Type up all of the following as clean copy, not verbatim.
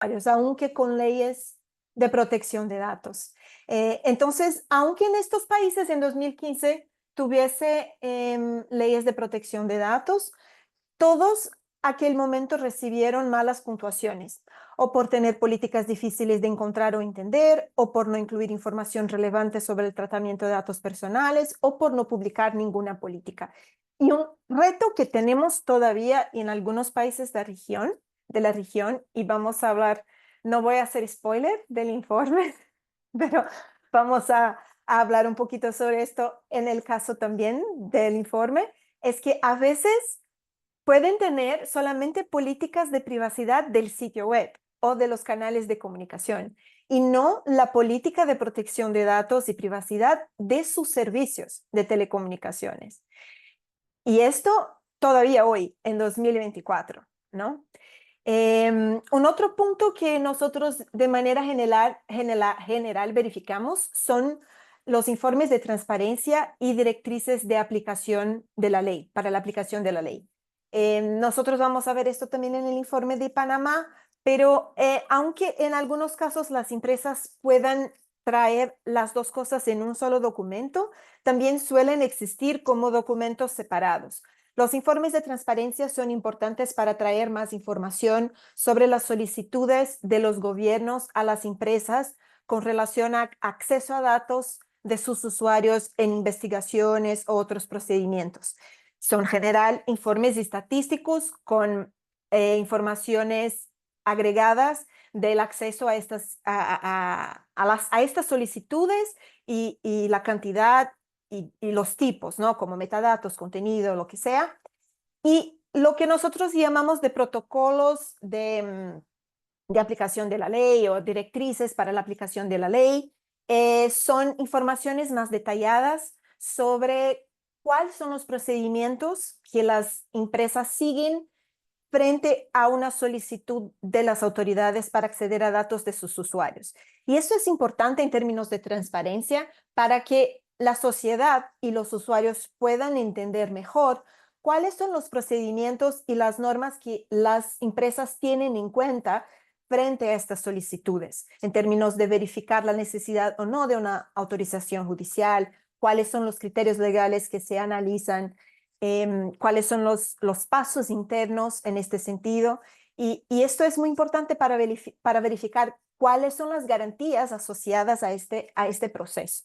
aunque con leyes de protección de datos. Entonces, aunque en estos países en 2015 tuviese leyes de protección de datos, todos aquel momento recibieron malas puntuaciones, o por tener políticas difíciles de encontrar o entender, o por no incluir información relevante sobre el tratamiento de datos personales, o por no publicar ninguna política. Y un reto que tenemos todavía en algunos países de la región, y vamos a hablar, no voy a hacer spoiler del informe, pero vamos a hablar un poquito sobre esto en el caso también del informe, es que a veces pueden tener solamente políticas de privacidad del sitio web o de los canales de comunicación y no la política de protección de datos y privacidad de sus servicios de telecomunicaciones. Y esto todavía hoy, en 2024, ¿no? Un otro punto que nosotros de manera general verificamos son los informes de transparencia y directrices de aplicación de la ley, para la aplicación de la ley. Nosotros vamos a ver esto también en el informe de Panamá, pero aunque en algunos casos las empresas puedan traer las dos cosas en un solo documento, también suelen existir como documentos separados. Los informes de transparencia son importantes para traer más información sobre las solicitudes de los gobiernos a las empresas con relación a acceso a datos de sus usuarios en investigaciones o otros procedimientos. Son en general informes estadísticos con informaciones agregadas del acceso a estas solicitudes y la cantidad y los tipos, ¿no? Como metadatos, contenido, lo que sea. Y lo que nosotros llamamos de protocolos de aplicación de la ley o directrices para la aplicación de la ley, son informaciones más detalladas sobre cuáles son los procedimientos que las empresas siguen frente a una solicitud de las autoridades para acceder a datos de sus usuarios. Y esto es importante en términos de transparencia para que la sociedad y los usuarios puedan entender mejor cuáles son los procedimientos y las normas que las empresas tienen en cuenta frente a estas solicitudes, en términos de verificar la necesidad o no de una autorización judicial, cuáles son los criterios legales que se analizan, cuáles son los pasos internos en este sentido. Y esto es muy importante para verificar cuáles son las garantías asociadas a este proceso.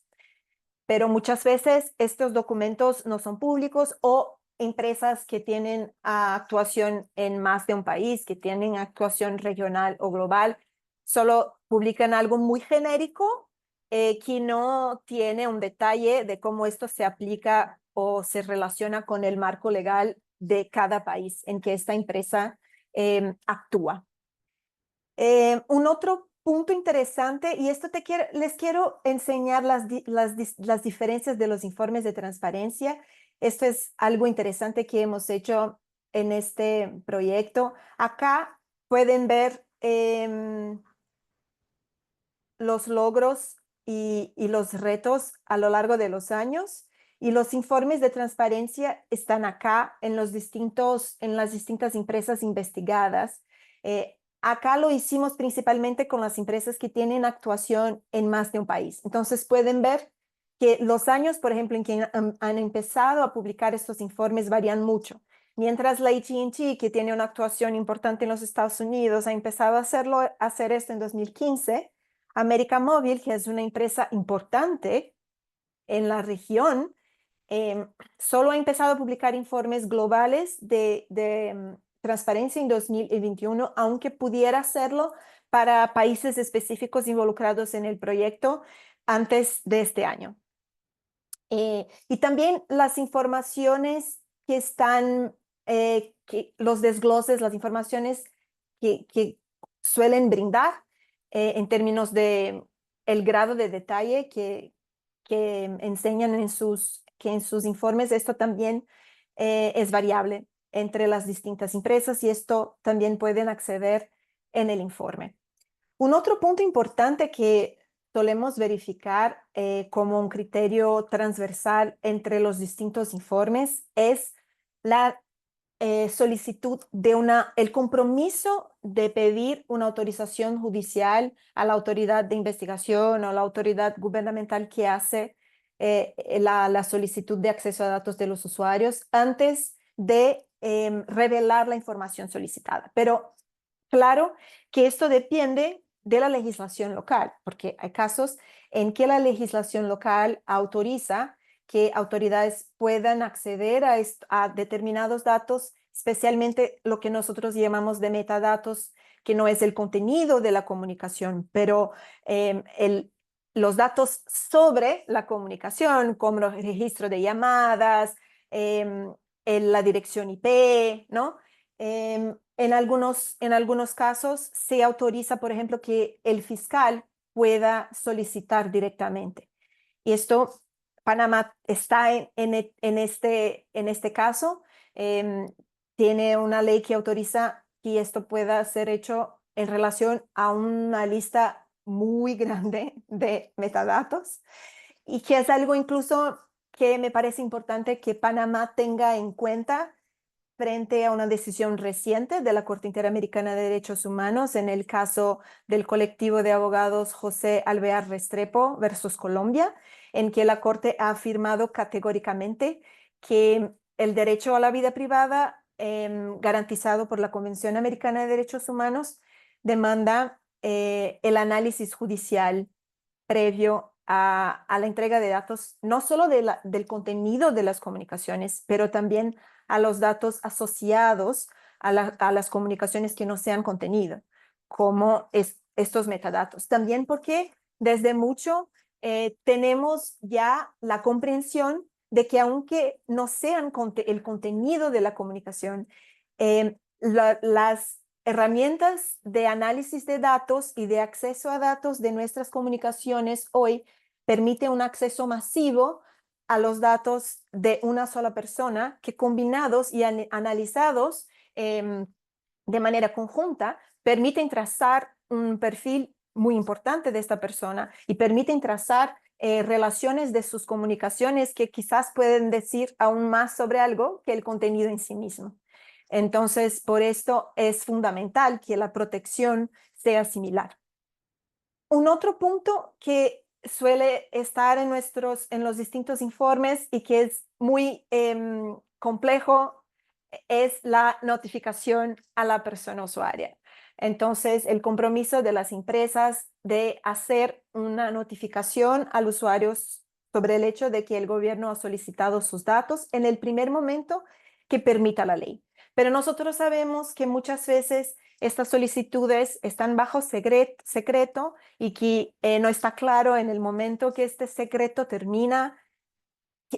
Pero muchas veces estos documentos no son públicos o empresas que tienen actuación en más de un país, que tienen actuación regional o global, solo publican algo muy genérico que no tiene un detalle de cómo esto se aplica o se relaciona con el marco legal de cada país en que esta empresa actúa. Un otro punto interesante, y esto les quiero enseñar las diferencias de los informes de transparencia. Esto es algo interesante que hemos hecho en este proyecto. Acá pueden ver los logros y los retos a lo largo de los años. Y los informes de transparencia están acá en las distintas empresas investigadas. Acá lo hicimos principalmente con las empresas que tienen actuación en más de un país. Entonces pueden ver que los años, por ejemplo, en que han empezado a publicar estos informes varían mucho. Mientras la AT&T, que tiene una actuación importante en los Estados Unidos, ha empezado a hacer esto en 2015, América Móvil, que es una empresa importante en la región, solo ha empezado a publicar informes globales de transparencia en 2021, aunque pudiera hacerlo para países específicos involucrados en el proyecto antes de este año. Y también las informaciones que están, los desgloses, las informaciones que suelen brindar en términos de el grado de detalle que enseñan que en sus informes. Esto también es variable entre las distintas empresas y esto también pueden acceder en el informe. Un otro punto importante que solemos verificar como un criterio transversal entre los distintos informes es la solicitud de el compromiso de pedir una autorización judicial a la autoridad de investigación o a la autoridad gubernamental que hace la solicitud de acceso a datos de los usuarios antes de revelar la información solicitada. Pero claro que esto depende de la legislación local, porque hay casos en que la legislación local autoriza que autoridades puedan acceder a determinados datos, especialmente lo que nosotros llamamos de metadatos, que no es el contenido de la comunicación, pero los datos sobre la comunicación, como el registro de llamadas, la dirección IP, ¿no? En algunos casos se autoriza, por ejemplo, que el fiscal pueda solicitar directamente. Y esto, Panamá está en este caso, tiene una ley que autoriza que esto pueda ser hecho en relación a una lista muy grande de metadatos y que es algo incluso que me parece importante que Panamá tenga en cuenta frente a una decisión reciente de la Corte Interamericana de Derechos Humanos en el caso del colectivo de abogados José Alvear Restrepo versus Colombia, en que la Corte ha afirmado categóricamente que el derecho a la vida privada, garantizado por la Convención Americana de Derechos Humanos, demanda el análisis judicial previo a la entrega de datos, no solo del contenido de las comunicaciones, pero también a los datos asociados a las comunicaciones que no sean contenido, como estos metadatos. También porque desde mucho tenemos ya la comprensión de que aunque no sean el contenido de la comunicación, las herramientas de análisis de datos y de acceso a datos de nuestras comunicaciones hoy permite un acceso masivo a los datos de una sola persona que combinados y analizados de manera conjunta permiten trazar un perfil muy importante de esta persona y permiten trazar relaciones de sus comunicaciones que quizás pueden decir aún más sobre algo que el contenido en sí mismo. Entonces, por esto es fundamental que la protección sea similar. Un otro punto que suele estar en los distintos informes y que es muy complejo es la notificación a la persona usuaria. Entonces, el compromiso de las empresas de hacer una notificación al usuario sobre el hecho de que el gobierno ha solicitado sus datos en el primer momento que permita la ley. Pero nosotros sabemos que muchas veces estas solicitudes están bajo secreto y que no está claro en el momento que este secreto termina,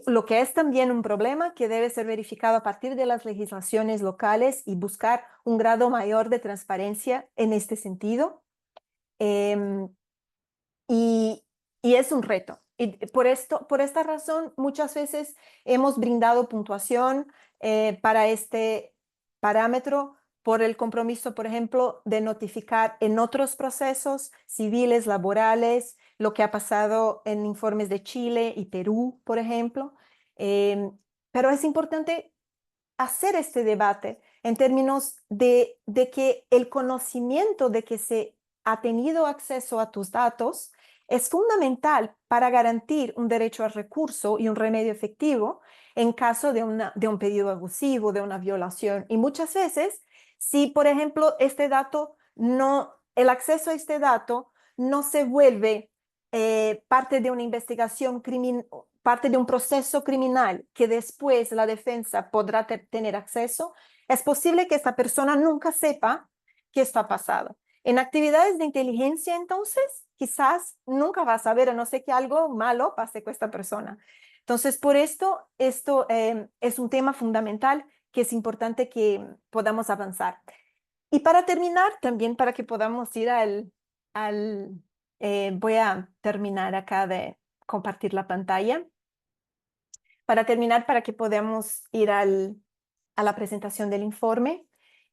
lo que es también un problema que debe ser verificado a partir de las legislaciones locales y buscar un grado mayor de transparencia en este sentido. Em, y, y es un reto. Y por esta razón, muchas veces hemos brindado puntuación para este parámetro por el compromiso, por ejemplo, de notificar en otros procesos civiles, laborales, lo que ha pasado en informes de Chile y Perú, por ejemplo. Pero es importante hacer este debate en términos de que el conocimiento de que se ha tenido acceso a tus datos es fundamental para garantir un derecho al recurso y un remedio efectivo en caso de un pedido abusivo, de una violación. Y muchas veces, si por ejemplo el acceso a este dato no se vuelve parte de una investigación criminal, parte de un proceso criminal que después la defensa podrá tener acceso, es posible que esta persona nunca sepa qué está pasado. En actividades de inteligencia, entonces, quizás nunca va a saber, a no ser que algo malo pase con esta persona. Entonces, por esto es un tema fundamental que es importante que podamos avanzar. Y para terminar, también para que podamos ir voy a terminar acá de compartir la pantalla. Para terminar, para que podamos ir a la presentación del informe,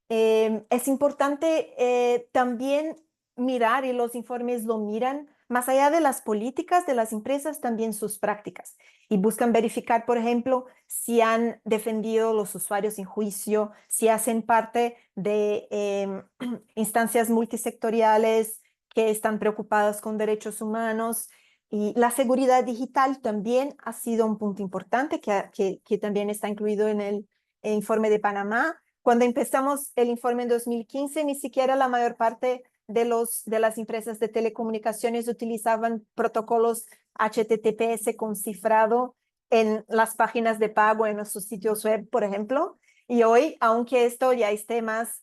es importante también mirar, y los informes lo miran, más allá de las políticas de las empresas, también sus prácticas. Y buscan verificar, por ejemplo, si han defendido los usuarios en juicio, si hacen parte de instancias multisectoriales que están preocupadas con derechos humanos. Y la seguridad digital también ha sido un punto importante que también está incluido en el informe de Panamá. Cuando empezamos el informe en 2015, ni siquiera la mayor parte de las empresas de telecomunicaciones utilizaban protocolos HTTPS con cifrado en las páginas de pago, en sus sitios web, por ejemplo. Y hoy, aunque esto ya esté más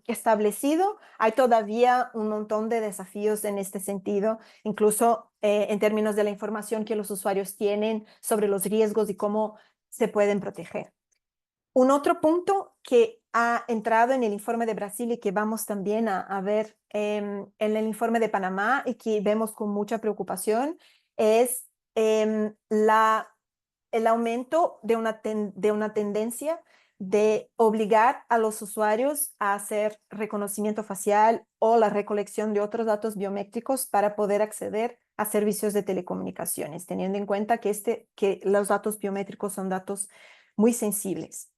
establecido, hay todavía un montón de desafíos en este sentido, incluso en términos de la información que los usuarios tienen sobre los riesgos y cómo se pueden proteger. Un otro punto que ha entrado en el informe de Brasil y que vamos también a ver en el informe de Panamá y que vemos con mucha preocupación es el aumento de una tendencia de obligar a los usuarios a hacer reconocimiento facial o la recolección de otros datos biométricos para poder acceder a servicios de telecomunicaciones, teniendo en cuenta que los datos biométricos son datos muy sensibles.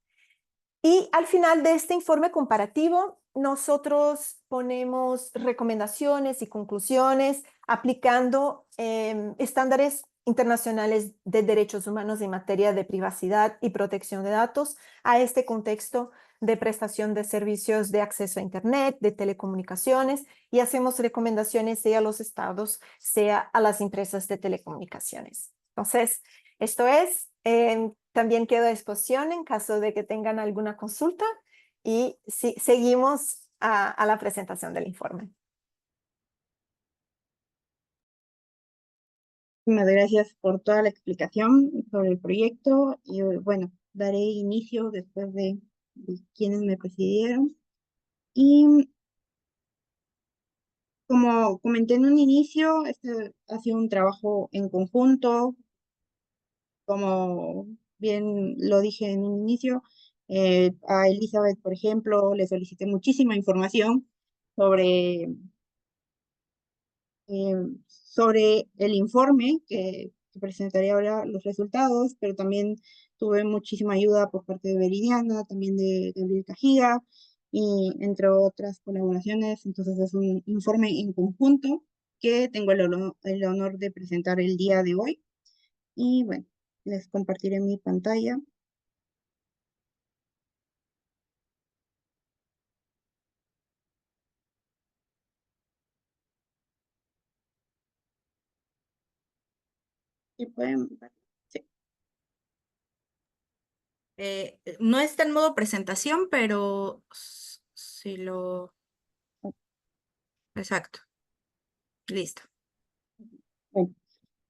Y al final de este informe comparativo, nosotros ponemos recomendaciones y conclusiones aplicando estándares internacionales de derechos humanos en materia de privacidad y protección de datos a este contexto de prestación de servicios de acceso a Internet, de telecomunicaciones, y hacemos recomendaciones sea a los estados, sea a las empresas de telecomunicaciones. Entonces, esto es, también quedo a disposición en caso de que tengan alguna consulta y seguimos a la presentación del informe. Muchas gracias por toda la explicación sobre el proyecto y bueno, daré inicio después de quienes me precedieron. Y como comenté en un inicio, este ha sido un trabajo en conjunto, como bien lo dije en un inicio. A Elizabeth, por ejemplo, le solicité muchísima información sobre eh, sobre el informe que presentaré ahora los resultados, pero también tuve muchísima ayuda por parte de Veridiana, también de Gabriel Cajiga, y entre otras colaboraciones. Entonces es un informe en conjunto que tengo el honor de presentar el día de hoy. Y bueno, les compartiré mi pantalla. ¿Y pueden ver? Sí. No está en modo presentación, pero si lo... Exacto. Listo. Bueno,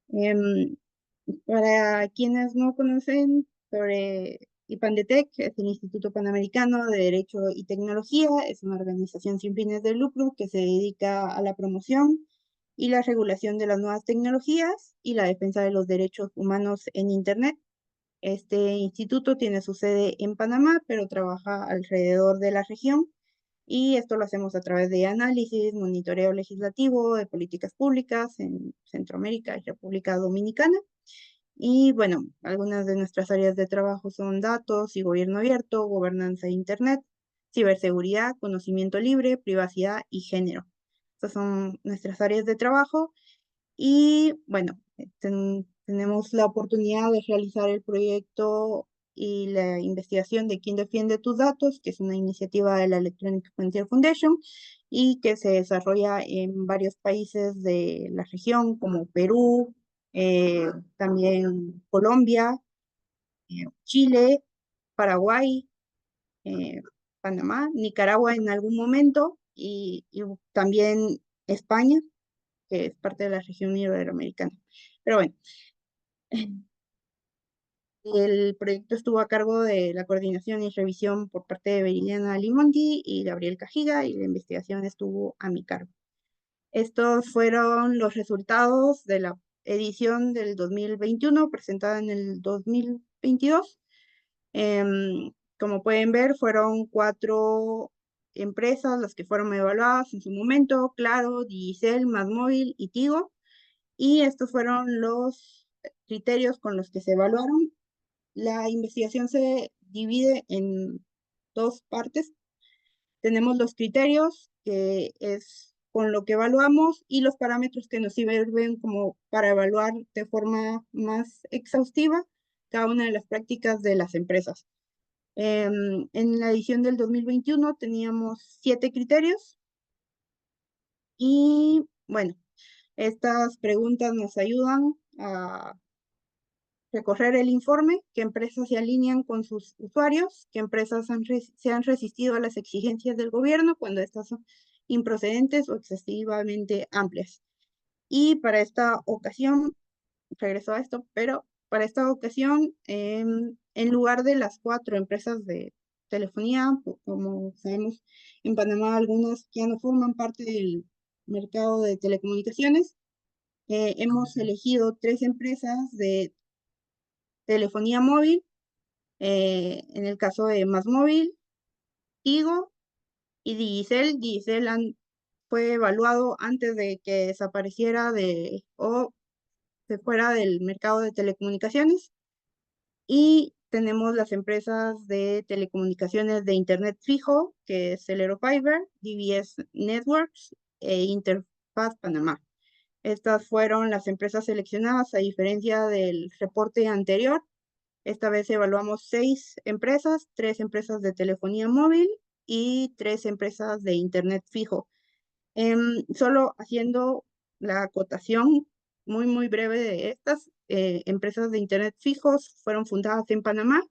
em, para quienes no conocen sobre IPANDETEC, es el Instituto Panamericano de Derecho y Tecnología, es una organización sin fines de lucro que se dedica a la promoción y la regulación de las nuevas tecnologías y la defensa de los derechos humanos en Internet. Este instituto tiene su sede en Panamá, pero trabaja alrededor de la región, y esto lo hacemos a través de análisis, monitoreo legislativo de políticas públicas en Centroamérica y República Dominicana. Y bueno, algunas de nuestras áreas de trabajo son datos y gobierno abierto, gobernanza de Internet, ciberseguridad, conocimiento libre, privacidad y género. Estas son nuestras áreas de trabajo. Y bueno, tenemos la oportunidad de realizar el proyecto y la investigación de Quién defiende tus datos, que es una iniciativa de la Electronic Frontier Foundation y que se desarrolla en varios países de la región, como Perú, también Colombia, Chile, Paraguay, eh, Panamá, Nicaragua en algún momento, y también España, que es parte de la región iberoamericana. Pero bueno, el proyecto estuvo a cargo de la coordinación y revisión por parte de Veridiana Limondi y Gabriel Cajiga, y la investigación estuvo a mi cargo. Estos fueron los resultados de la edición del 2021 presentada en el 2022. Como pueden ver, fueron 4 empresas las que fueron evaluadas en su momento: Claro, Digicel, Más Móvil y Tigo. Y estos fueron los criterios con los que se evaluaron. La investigación se divide en dos partes. Tenemos los criterios, que es con lo que evaluamos, y los parámetros que nos sirven como para evaluar de forma más exhaustiva cada una de las prácticas de las empresas. En la edición del 2021 teníamos 7 criterios y bueno, estas preguntas nos ayudan a recorrer el informe, qué empresas se alinean con sus usuarios, qué empresas se han resistido a las exigencias del gobierno cuando estas son improcedentes o excesivamente amplias. Y para esta ocasión, regreso a esto, pero para esta ocasión, en lugar de las 4 empresas de telefonía, como sabemos, en Panamá algunas ya no forman parte del mercado de telecomunicaciones, hemos elegido 3 empresas de telefonía móvil, en el caso de MásMóvil, Tigo y Digicel. Digicel fue evaluado antes de que desapareciera o se fuera del mercado de telecomunicaciones. Y tenemos las empresas de telecomunicaciones de Internet fijo, que es Celero Fiber, DBS Networks e Interfaz Panamá. Estas fueron las empresas seleccionadas a diferencia del reporte anterior. Esta vez evaluamos 6 empresas, 3 empresas de telefonía móvil y 3 empresas de Internet fijo. Solo haciendo la acotación muy breve de estas empresas de Internet fijos, fueron fundadas en Panamá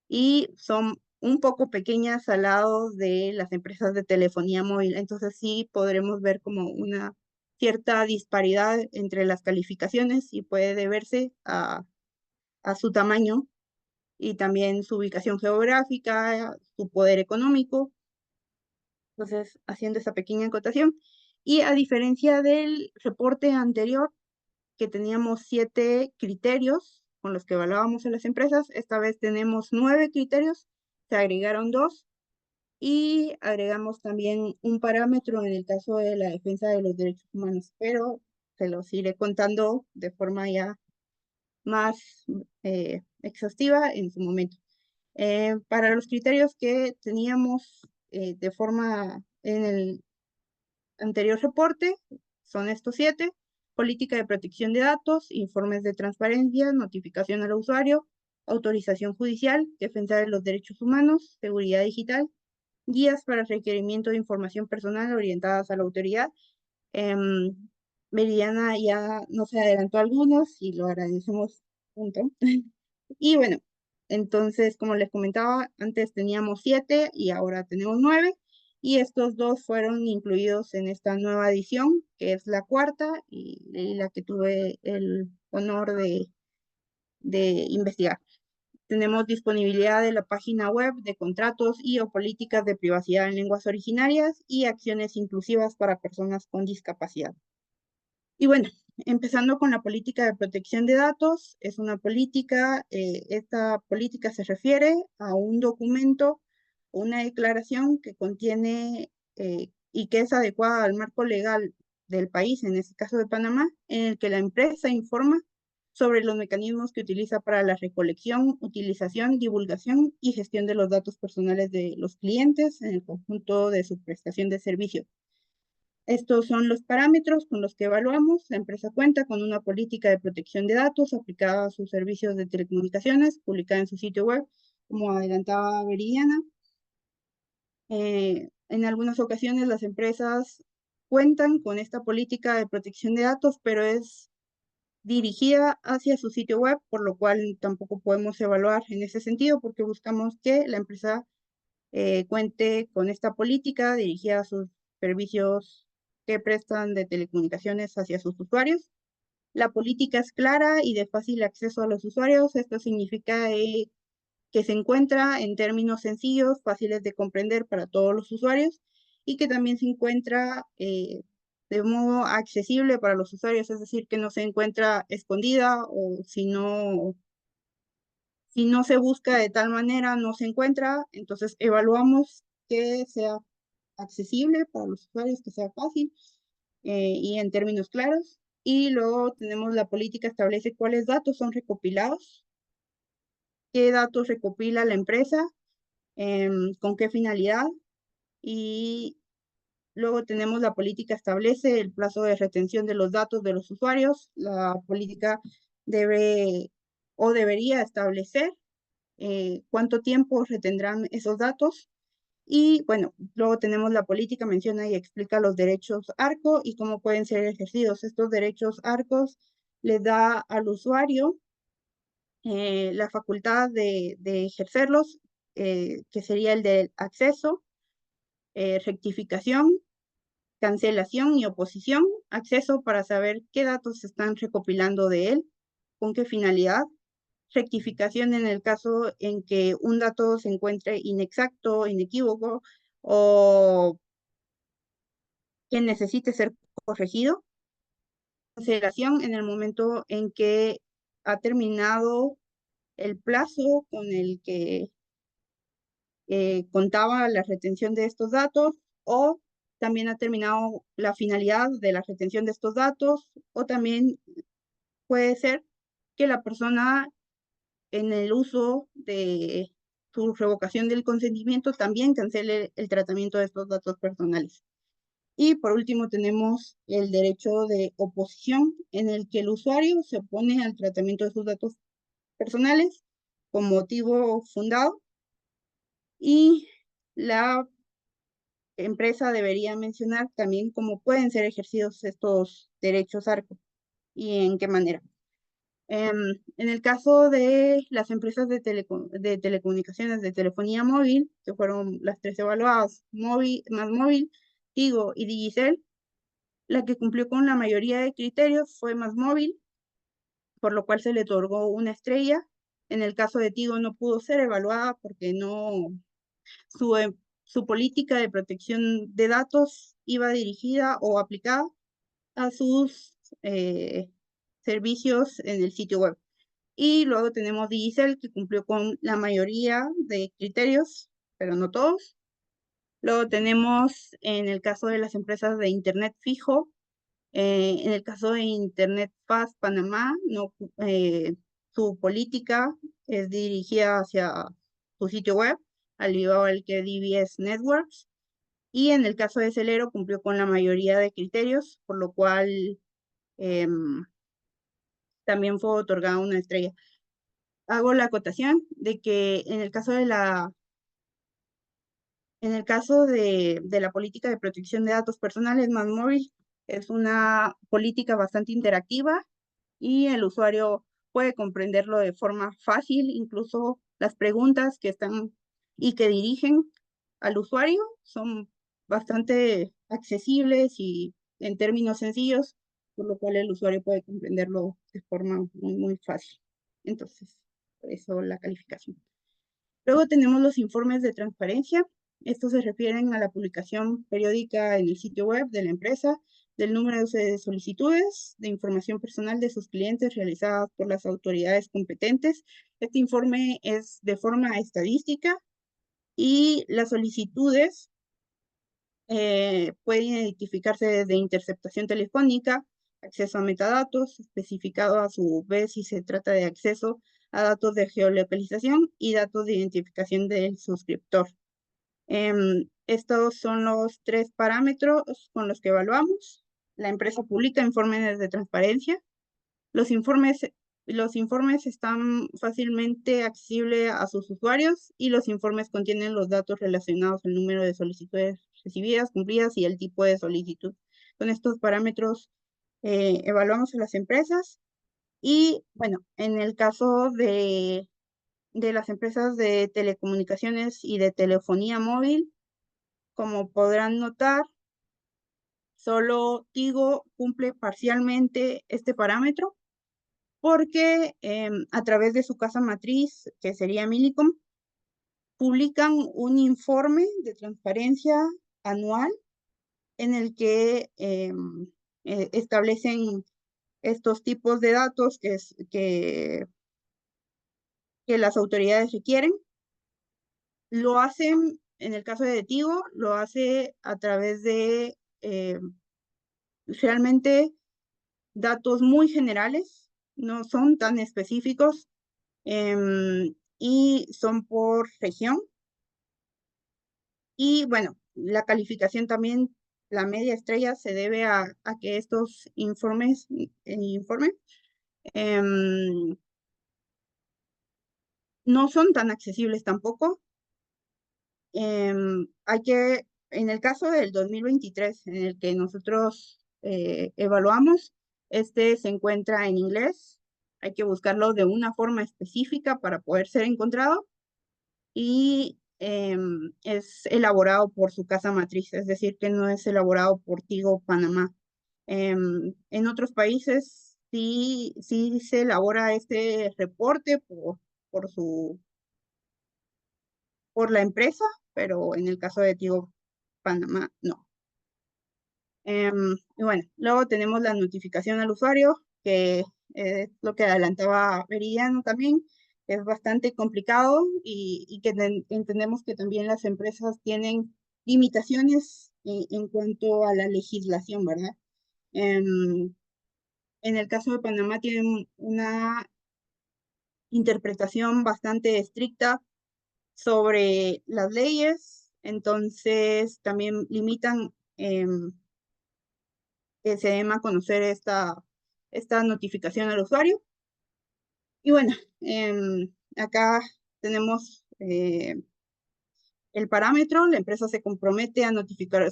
y son un poco pequeñas al lado de las empresas de telefonía móvil. Entonces sí podremos ver como una cierta disparidad entre las calificaciones y puede deberse a su tamaño y también su ubicación geográfica, su poder económico. Entonces, haciendo esa pequeña acotación. Y a diferencia del reporte anterior, que teníamos 7 criterios con los que evaluábamos a las empresas, esta vez tenemos 9 criterios, se agregaron 2 y agregamos también un parámetro en el caso de la defensa de los derechos humanos, pero se los iré contando de forma ya más exhaustiva en su momento. Para los criterios que teníamos de forma en el anterior reporte, son estos 7: política de protección de datos, informes de transparencia, notificación al usuario, autorización judicial, defensa de los derechos humanos, seguridad digital, guías para requerimiento de información personal orientadas a la autoridad. Meridiana ya nos adelantó algunos y lo agradecemos junto. Y bueno, entonces, como les comentaba, antes teníamos 7 y ahora tenemos 9. Y estos 2 fueron incluidos en esta nueva edición, que es la 4ª y la que tuve el honor de investigar. Tenemos disponibilidad de la página web de contratos y o políticas de privacidad en lenguas originarias y acciones inclusivas para personas con discapacidad. Y bueno, empezando con la política de protección de datos, es una política, esta política se refiere a un documento, una declaración que contiene y que es adecuada al marco legal del país, en este caso de Panamá, en el que la empresa informa sobre los mecanismos que utiliza para la recolección, utilización, divulgación y gestión de los datos personales de los clientes en el conjunto de su prestación de servicio. Estos son los parámetros con los que evaluamos. La empresa cuenta con una política de protección de datos aplicada a sus servicios de telecomunicaciones, publicada en su sitio web, como adelantaba Veridiana. En algunas ocasiones las empresas cuentan con esta política de protección de datos, pero es dirigida hacia su sitio web, por lo cual tampoco podemos evaluar en ese sentido, porque buscamos que la empresa cuente con esta política dirigida a sus servicios que prestan de telecomunicaciones hacia sus usuarios. La política es clara y de fácil acceso a los usuarios. Esto significa que se encuentra en términos sencillos, fáciles de comprender para todos los usuarios y que también se encuentra de modo accesible para los usuarios, es decir, que no se encuentra escondida o si no se busca de tal manera, no se encuentra. Entonces evaluamos que sea accesible para los usuarios, que sea fácil y en términos claros. Y luego tenemos la política establece cuáles datos son recopilados, qué datos recopila la empresa, con qué finalidad. Y luego tenemos la política establece el plazo de retención de los datos de los usuarios. La política debe o debería establecer cuánto tiempo retendrán esos datos. Y bueno, luego tenemos la política, menciona y explica los derechos ARCO y cómo pueden ser ejercidos. Estos derechos ARCOS les da al usuario la facultad de ejercerlos, que sería el del acceso, rectificación, cancelación y oposición. Acceso para saber qué datos se están recopilando de él, con qué finalidad. Rectificación en el caso en que un dato se encuentre inexacto, inequívoco o que necesite ser corregido. Cancelación en el momento en que ha terminado el plazo con el que contaba la retención de estos datos, o también ha terminado la finalidad de la retención de estos datos, o también puede ser que la persona en el uso de su revocación del consentimiento también cancele el tratamiento de estos datos personales. Y por último tenemos el derecho de oposición, en el que el usuario se opone al tratamiento de sus datos personales con motivo fundado, y la empresa debería mencionar también cómo pueden ser ejercidos estos derechos ARCO y en qué manera. En el caso de las empresas de telecomunicaciones, de telefonía móvil, que fueron las 3 evaluadas, Más Móvil, Tigo y Digicel, la que cumplió con la mayoría de criterios fue Más Móvil, por lo cual se le otorgó una estrella. En el caso de Tigo no pudo ser evaluada porque su política de protección de datos iba dirigida o aplicada a sus servicios en el sitio web. Y luego tenemos Digicel, que cumplió con la mayoría de criterios, pero no todos. Luego tenemos, en el caso de las empresas de Internet fijo, en el caso de Internet Fast Panamá, su política es dirigida hacia su sitio web, al igual que DBS Networks. Y en el caso de Celero cumplió con la mayoría de criterios, por lo cual también fue otorgada una estrella. Hago la acotación de que en el caso de la política de protección de datos personales, Más Móvil es una política bastante interactiva y el usuario puede comprenderlo de forma fácil. Incluso las preguntas que están y que dirigen al usuario son bastante accesibles y en términos sencillos, por lo cual el usuario puede comprenderlo de forma muy, muy fácil. Entonces, por eso la calificación. Luego tenemos los informes de transparencia. Estos se refieren a la publicación periódica en el sitio web de la empresa del número de solicitudes de información personal de sus clientes realizadas por las autoridades competentes. Este informe es de forma estadística y las solicitudes pueden identificarse desde interceptación telefónica, acceso a metadatos, especificado a su vez si se trata de acceso a datos de geolocalización y datos de identificación del suscriptor. Estos son los 3 parámetros con los que evaluamos. La empresa publica informes de transparencia. Los informes están fácilmente accesibles a sus usuarios y los informes contienen los datos relacionados al número de solicitudes recibidas, cumplidas y el tipo de solicitud. Con estos parámetros evaluamos a las empresas. Y bueno, en el caso de las empresas de telecomunicaciones y de telefonía móvil, como podrán notar, solo Tigo cumple parcialmente este parámetro, porque a través de su casa matriz, que sería Millicom, publican un informe de transparencia anual en el que establecen estos tipos de datos que las autoridades requieren. Lo hacen, en el caso de Tigo, lo hace a través de realmente datos muy generales, no son tan específicos, y son por región. Y bueno, la calificación también, la media estrella se debe a que estos informes no son tan accesibles tampoco. En el caso del 2023, en el que nosotros evaluamos, este se encuentra en inglés. Hay que buscarlo de una forma específica para poder ser encontrado. Y es elaborado por su casa matriz, es decir, que no es elaborado por Tigo Panamá. En otros países sí se elabora este reporte por la empresa, pero en el caso de Tigo Panamá no. Y bueno, luego tenemos la notificación al usuario, que es lo que adelantaba Veridiano también. Es bastante complicado y que entendemos que también las empresas tienen limitaciones en cuanto a la legislación, ¿verdad? En el caso de Panamá tienen una interpretación bastante estricta sobre las leyes, entonces también limitan que se dé a conocer esta notificación al usuario. Y bueno, acá tenemos el parámetro. La empresa se compromete a notificar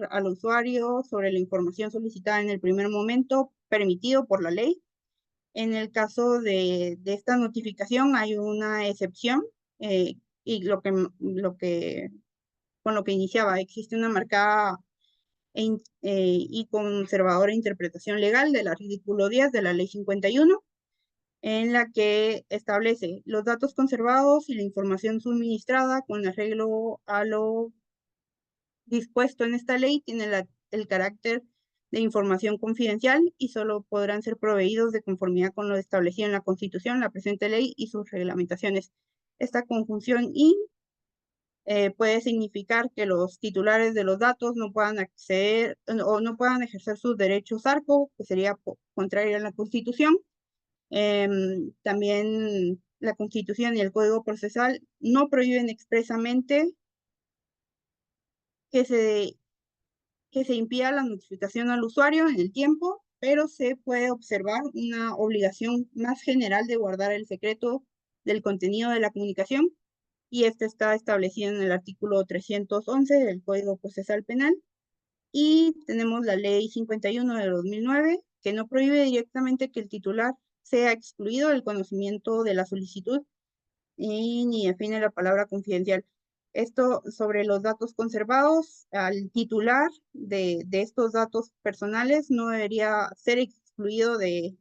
al usuario sobre la información solicitada en el primer momento permitido por la ley. En el caso de esta notificación hay una excepción, y con lo que iniciaba, existe una marcada y conservadora interpretación legal del artículo 10 de la ley 51, en la que establece los datos conservados y la información suministrada con arreglo a lo dispuesto en esta ley tiene el carácter de información confidencial y solo podrán ser proveídos de conformidad con lo establecido en la Constitución, la presente ley y sus reglamentaciones. Esta conjunción "y" puede significar que los titulares de los datos no puedan acceder o no puedan ejercer sus derechos ARCO, que sería contrario a la Constitución. También la Constitución y el Código Procesal no prohíben expresamente que se impida la notificación al usuario en el tiempo, pero se puede observar una obligación más general de guardar el secreto del contenido de la comunicación, y este está establecido en el artículo 311 del Código Procesal Penal. Y tenemos la Ley 51 de 2009, que no prohíbe directamente que el titular sea excluido del conocimiento de la solicitud y ni define la palabra confidencial. Esto sobre los datos conservados, al titular de estos datos personales no debería ser excluido del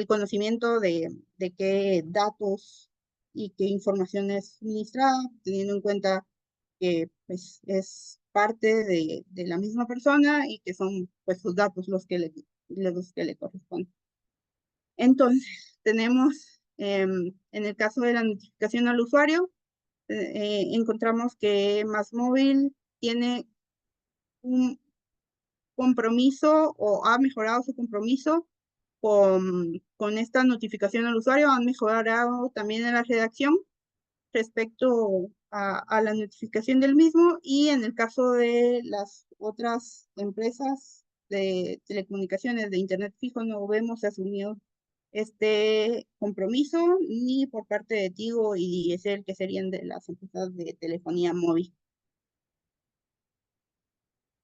conocimiento de qué datos y qué información es suministrada, teniendo en cuenta que pues, es parte de la misma persona y que son pues sus datos los que le corresponden. Entonces, tenemos en el caso de la notificación al usuario, encontramos que MásMóvil tiene un compromiso o ha mejorado su compromiso con esta notificación al usuario. Han mejorado también en la redacción respecto a la notificación del mismo, y en el caso de las otras empresas de telecomunicaciones de internet fijo no vemos asumido este compromiso ni por parte de Tigo y DSL, que serían de las empresas de telefonía móvil.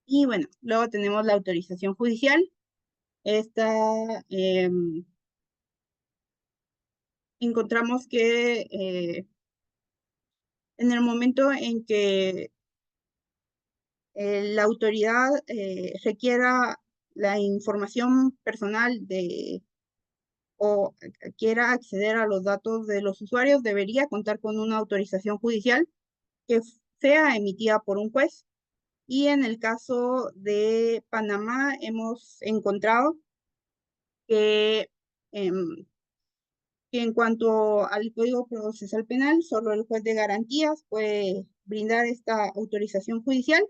Y bueno, luego tenemos la autorización judicial. Esta encontramos que en el momento en que la autoridad requiera la información personal o quiera acceder a los datos de los usuarios, debería contar con una autorización judicial que sea emitida por un juez. Y en el caso de Panamá hemos encontrado que en cuanto al Código Procesal Penal, solo el juez de garantías puede brindar esta autorización judicial,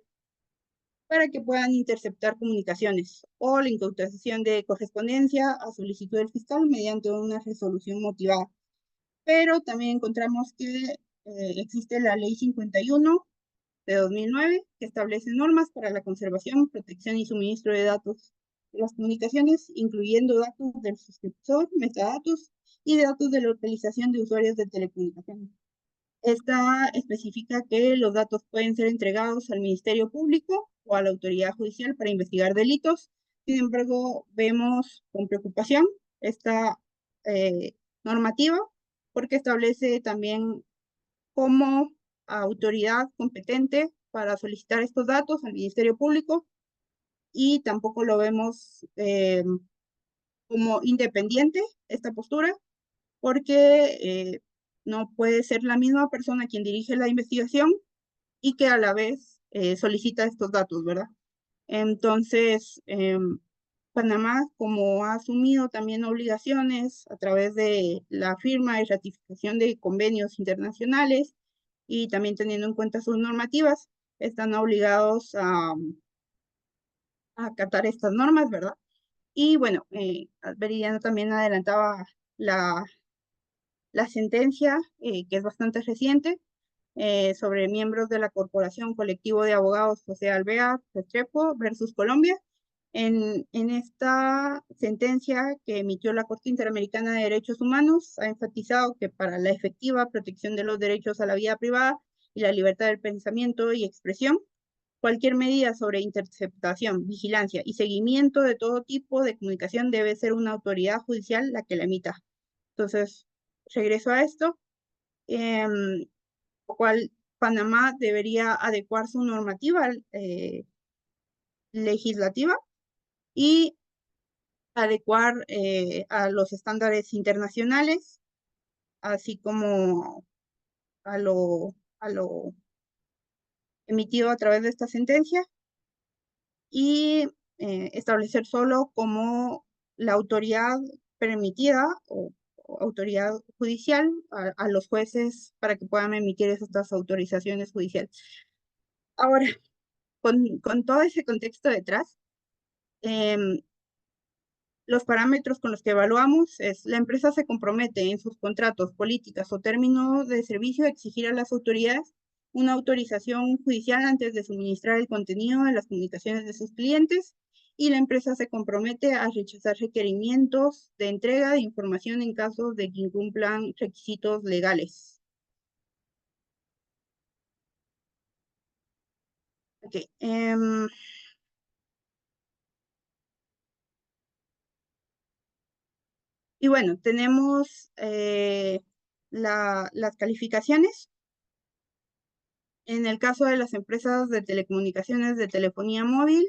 para que puedan interceptar comunicaciones o la incautación de correspondencia a solicitud del fiscal mediante una resolución motivada. Pero también encontramos que existe la Ley 51 de 2009, que establece normas para la conservación, protección y suministro de datos de las comunicaciones, incluyendo datos del suscriptor, metadatos y datos de localización de usuarios de telecomunicaciones. Esta especifica que los datos pueden ser entregados al Ministerio Público o a la autoridad judicial para investigar delitos. Sin embargo, vemos con preocupación esta normativa porque establece también como autoridad competente para solicitar estos datos al Ministerio Público y tampoco lo vemos como independiente esta postura porque no puede ser la misma persona quien dirige la investigación y que a la vez solicita estos datos, ¿verdad? Entonces, Panamá, como ha asumido también obligaciones a través de la firma y ratificación de convenios internacionales y también teniendo en cuenta sus normativas, están obligados a acatar estas normas, ¿verdad? Y bueno, Veridiana también adelantaba la sentencia, que es bastante reciente, sobre miembros de la Corporación Colectivo de Abogados José Alvear Restrepo versus Colombia. En esta sentencia que emitió la Corte Interamericana de Derechos Humanos, ha enfatizado que para la efectiva protección de los derechos a la vida privada y la libertad del pensamiento y expresión, cualquier medida sobre interceptación, vigilancia y seguimiento de todo tipo de comunicación debe ser una autoridad judicial la que la emita. Entonces, regreso a esto, lo cual Panamá debería adecuar su normativa legislativa y adecuar a los estándares internacionales, así como a lo emitido a través de esta sentencia, y establecer solo como la autoridad permitida o autoridad judicial a los jueces para que puedan emitir estas autorizaciones judiciales. Ahora, con todo ese contexto detrás, los parámetros con los que evaluamos es la empresa se compromete en sus contratos, políticas o términos de servicio a exigir a las autoridades una autorización judicial antes de suministrar el contenido de las comunicaciones de sus clientes y la empresa se compromete a rechazar requerimientos de entrega de información en caso de que incumplan requisitos legales. Ok. Y bueno, tenemos las calificaciones. En el caso de las empresas de telecomunicaciones de telefonía móvil,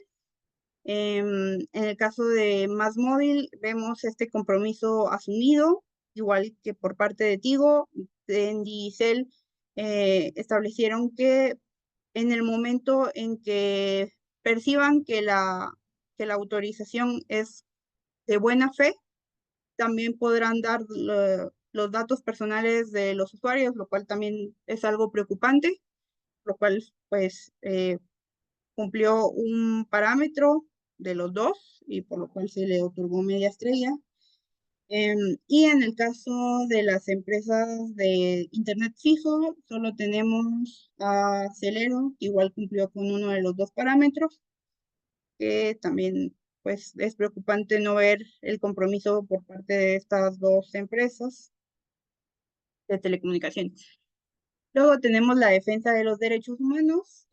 en el caso de Más Móvil, vemos este compromiso asumido, igual que por parte de Tigo, Dendy y Cel, establecieron que en el momento en que perciban que la autorización es de buena fe, también podrán dar los datos personales de los usuarios, lo cual también es algo preocupante, lo cual pues cumplió un parámetro de los dos y por lo cual se le otorgó media estrella. Y en el caso de las empresas de internet fijo, solo tenemos a Celero, que igual cumplió con uno de los dos parámetros, que también pues es preocupante no ver el compromiso por parte de estas dos empresas de telecomunicaciones. Luego tenemos la defensa de los derechos humanos.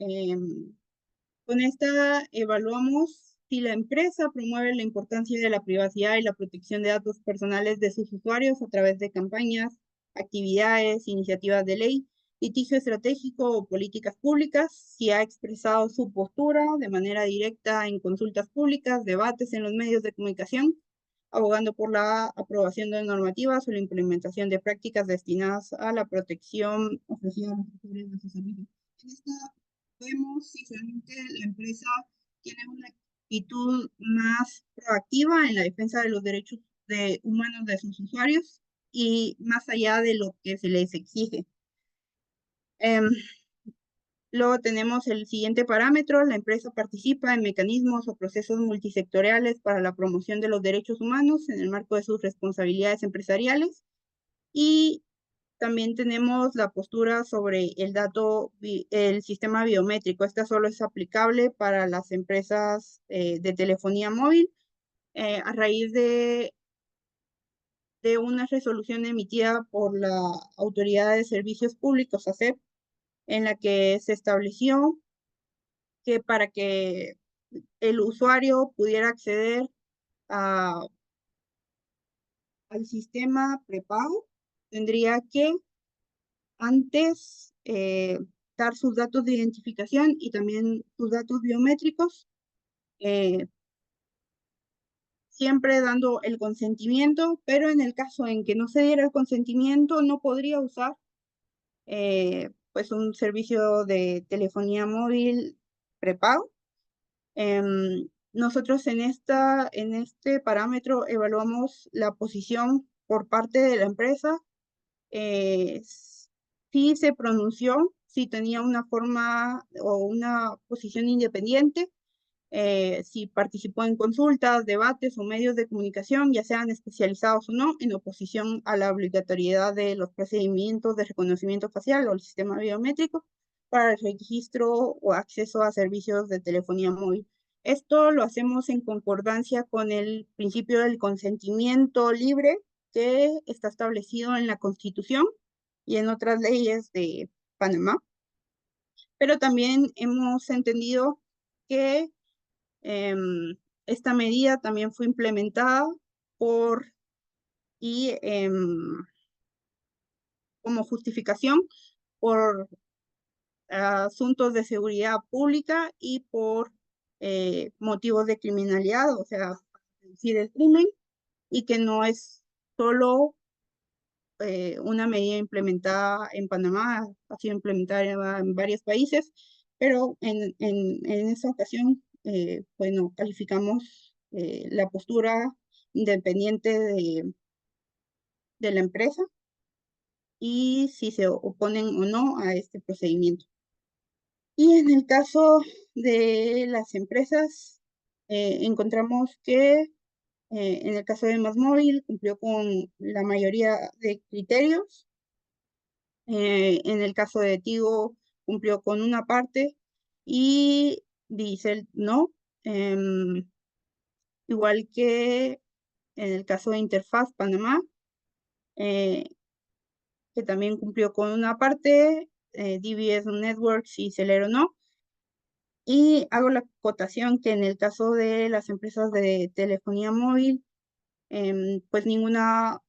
Con esta evaluamos si la empresa promueve la importancia de la privacidad y la protección de datos personales de sus usuarios a través de campañas, actividades, iniciativas de ley, litigio estratégico o políticas públicas, si ha expresado su postura de manera directa en consultas públicas, debates en los medios de comunicación, abogando por la aprobación de normativas o la implementación de prácticas destinadas a la protección ofrecida a los usuarios de sus servicios. En esta vemos si realmente la empresa tiene una actitud más proactiva en la defensa de los derechos humanos de sus usuarios y más allá de lo que se les exige. Luego tenemos el siguiente parámetro: la empresa participa en mecanismos o procesos multisectoriales para la promoción de los derechos humanos en el marco de sus responsabilidades empresariales. Y también tenemos la postura sobre el sistema biométrico. Esta solo es aplicable para las empresas de telefonía móvil a raíz de una resolución emitida por la Autoridad de Servicios Públicos, ASEP, en la que se estableció que para que el usuario pudiera acceder al sistema prepago, tendría que antes dar sus datos de identificación y también sus datos biométricos, siempre dando el consentimiento, pero en el caso en que no se diera el consentimiento, no podría usar pues un servicio de telefonía móvil prepago. Nosotros en este parámetro evaluamos la posición por parte de la empresa, si se pronunció, si tenía una forma o una posición independiente, si participó en consultas, debates o medios de comunicación, ya sean especializados o no, en oposición a la obligatoriedad de los procedimientos de reconocimiento facial o el sistema biométrico para el registro o acceso a servicios de telefonía móvil. Esto lo hacemos en concordancia con el principio del consentimiento libre que está establecido en la Constitución y en otras leyes de Panamá. Pero también hemos entendido que esta medida también fue implementada como justificación por asuntos de seguridad pública y por motivos de criminalidad, o sea, reducir el crimen, y que no es solo una medida implementada en Panamá, ha sido implementada en varios países, pero en esa ocasión, bueno, calificamos la postura independiente de la empresa y si se oponen o no a este procedimiento. Y en el caso de las empresas, encontramos que en el caso de MásMóvil cumplió con la mayoría de criterios. En el caso de Tigo cumplió con una parte y Digicel no. Igual que en el caso de Interfaz Panamá, que también cumplió con una parte, DBS Networks y Celero no. Y hago la acotación que en el caso de las empresas de telefonía móvil, pues ninguna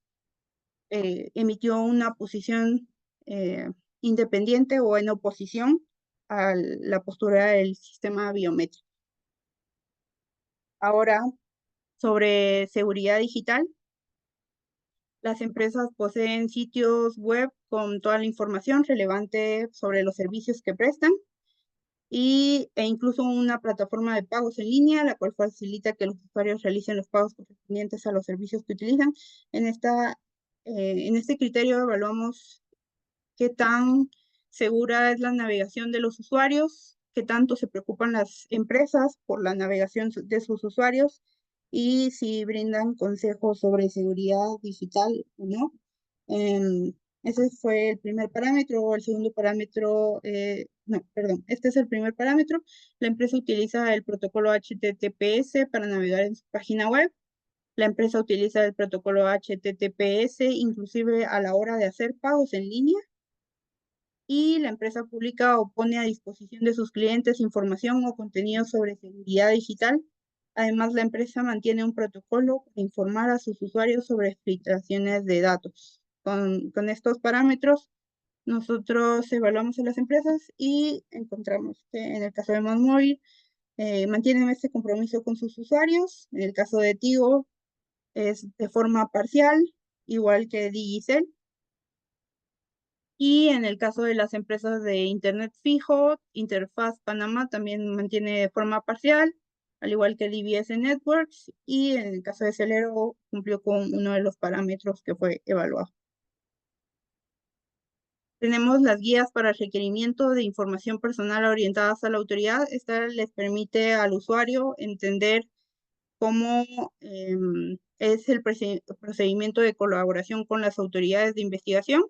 emitió una posición independiente o en oposición a la postura del sistema biométrico. Ahora, sobre seguridad digital, las empresas poseen sitios web con toda la información relevante sobre los servicios que prestan e incluso una plataforma de pagos en línea, la cual facilita que los usuarios realicen los pagos correspondientes a los servicios que utilizan. En este criterio evaluamos qué tan segura es la navegación de los usuarios, qué tanto se preocupan las empresas por la navegación de sus usuarios y si brindan consejos sobre seguridad digital o no. Ese fue el primer parámetro. El segundo parámetro, no, perdón, este es el primer parámetro. La empresa utiliza el protocolo HTTPS para navegar en su página web. La empresa utiliza el protocolo HTTPS inclusive a la hora de hacer pagos en línea. Y la empresa pública o pone a disposición de sus clientes información o contenido sobre seguridad digital. Además, la empresa mantiene un protocolo para informar a sus usuarios sobre filtraciones de datos. Con estos parámetros, nosotros evaluamos a las empresas y encontramos que en el caso de MásMóvil mantienen este compromiso con sus usuarios. En el caso de Tigo es de forma parcial, igual que Digicel. Y en el caso de las empresas de Internet fijo, Interfaz Panamá también mantiene de forma parcial, al igual que DBS Networks, y en el caso de Celero cumplió con uno de los parámetros que fue evaluado. Tenemos las guías para el requerimiento de información personal orientadas a la autoridad. Esta les permite al usuario entender cómo es el procedimiento de colaboración con las autoridades de investigación.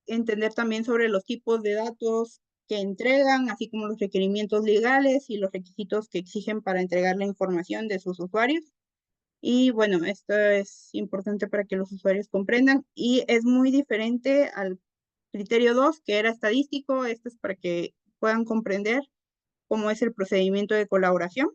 Entender también sobre los tipos de datos que entregan, así como los requerimientos legales y los requisitos que exigen para entregar la información de sus usuarios. Y bueno, esto es importante para que los usuarios comprendan y es muy diferente al criterio 2, que era estadístico. Esto es para que puedan comprender cómo es el procedimiento de colaboración.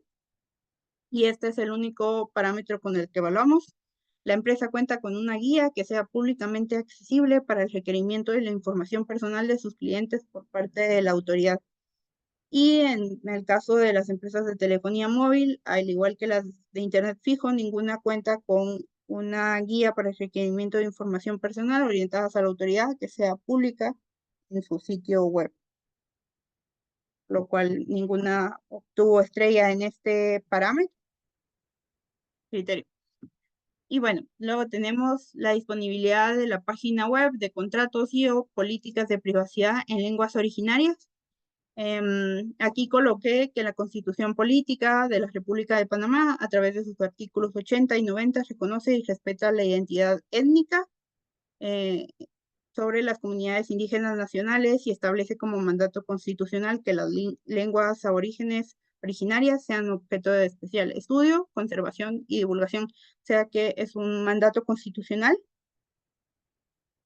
Y este es el único parámetro con el que evaluamos. La empresa cuenta con una guía que sea públicamente accesible para el requerimiento de la información personal de sus clientes por parte de la autoridad. Y en el caso de las empresas de telefonía móvil, al igual que las de Internet fijo, ninguna cuenta con una guía para el requerimiento de información personal orientadas a la autoridad que sea pública en su sitio web, lo cual ninguna obtuvo estrella en este parámetro, criterio. Y bueno, luego tenemos la disponibilidad de la página web de contratos y o políticas de privacidad en lenguas originarias. Aquí coloqué que la Constitución Política de la República de Panamá, a través de sus artículos 80 y 90, reconoce y respeta la identidad étnica sobre las comunidades indígenas nacionales y establece como mandato constitucional que las lenguas aborígenes originarias sean objeto de especial estudio, conservación y divulgación. O sea que es un mandato constitucional.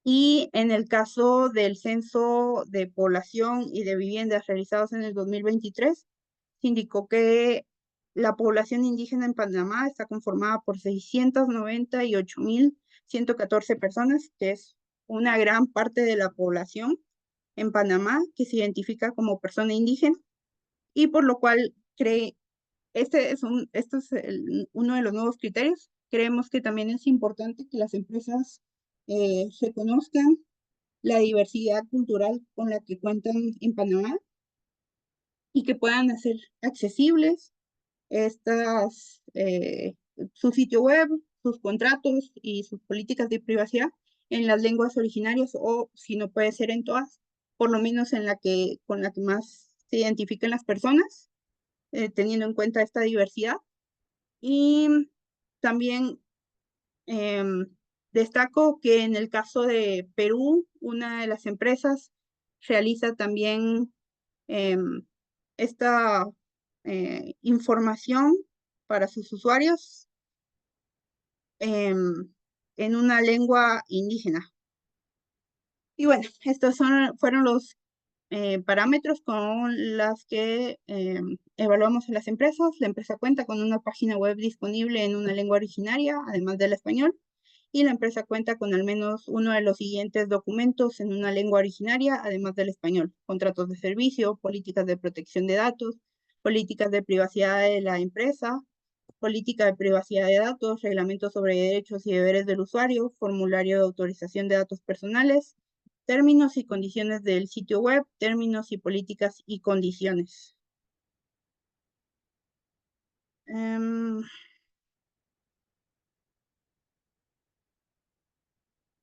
Y en el caso del censo de población y de viviendas realizados en el 2023, se indicó que la población indígena en Panamá está conformada por 698.114 personas, que es una gran parte de la población en Panamá que se identifica como persona indígena, y por lo cual este es uno de los nuevos criterios. Creemos que también es importante que las empresas reconozcan la diversidad cultural con la que cuentan en Panamá y que puedan hacer accesibles su sitio web, sus contratos y sus políticas de privacidad en las lenguas originarias, o si no puede ser en todas, por lo menos con la que más se identifiquen las personas, teniendo en cuenta esta diversidad. Y también destaco que en el caso de Perú, una de las empresas realiza también esta información para sus usuarios en una lengua indígena. Y bueno, estos fueron los parámetros con las que evaluamos a las empresas. La empresa cuenta con una página web disponible en una lengua originaria, además del español, y la empresa cuenta con al menos uno de los siguientes documentos en una lengua originaria, además del español: contratos de servicio, políticas de protección de datos, políticas de privacidad de la empresa, política de privacidad de datos, reglamentos sobre derechos y deberes del usuario, formulario de autorización de datos personales, términos y condiciones del sitio web, términos y políticas y condiciones.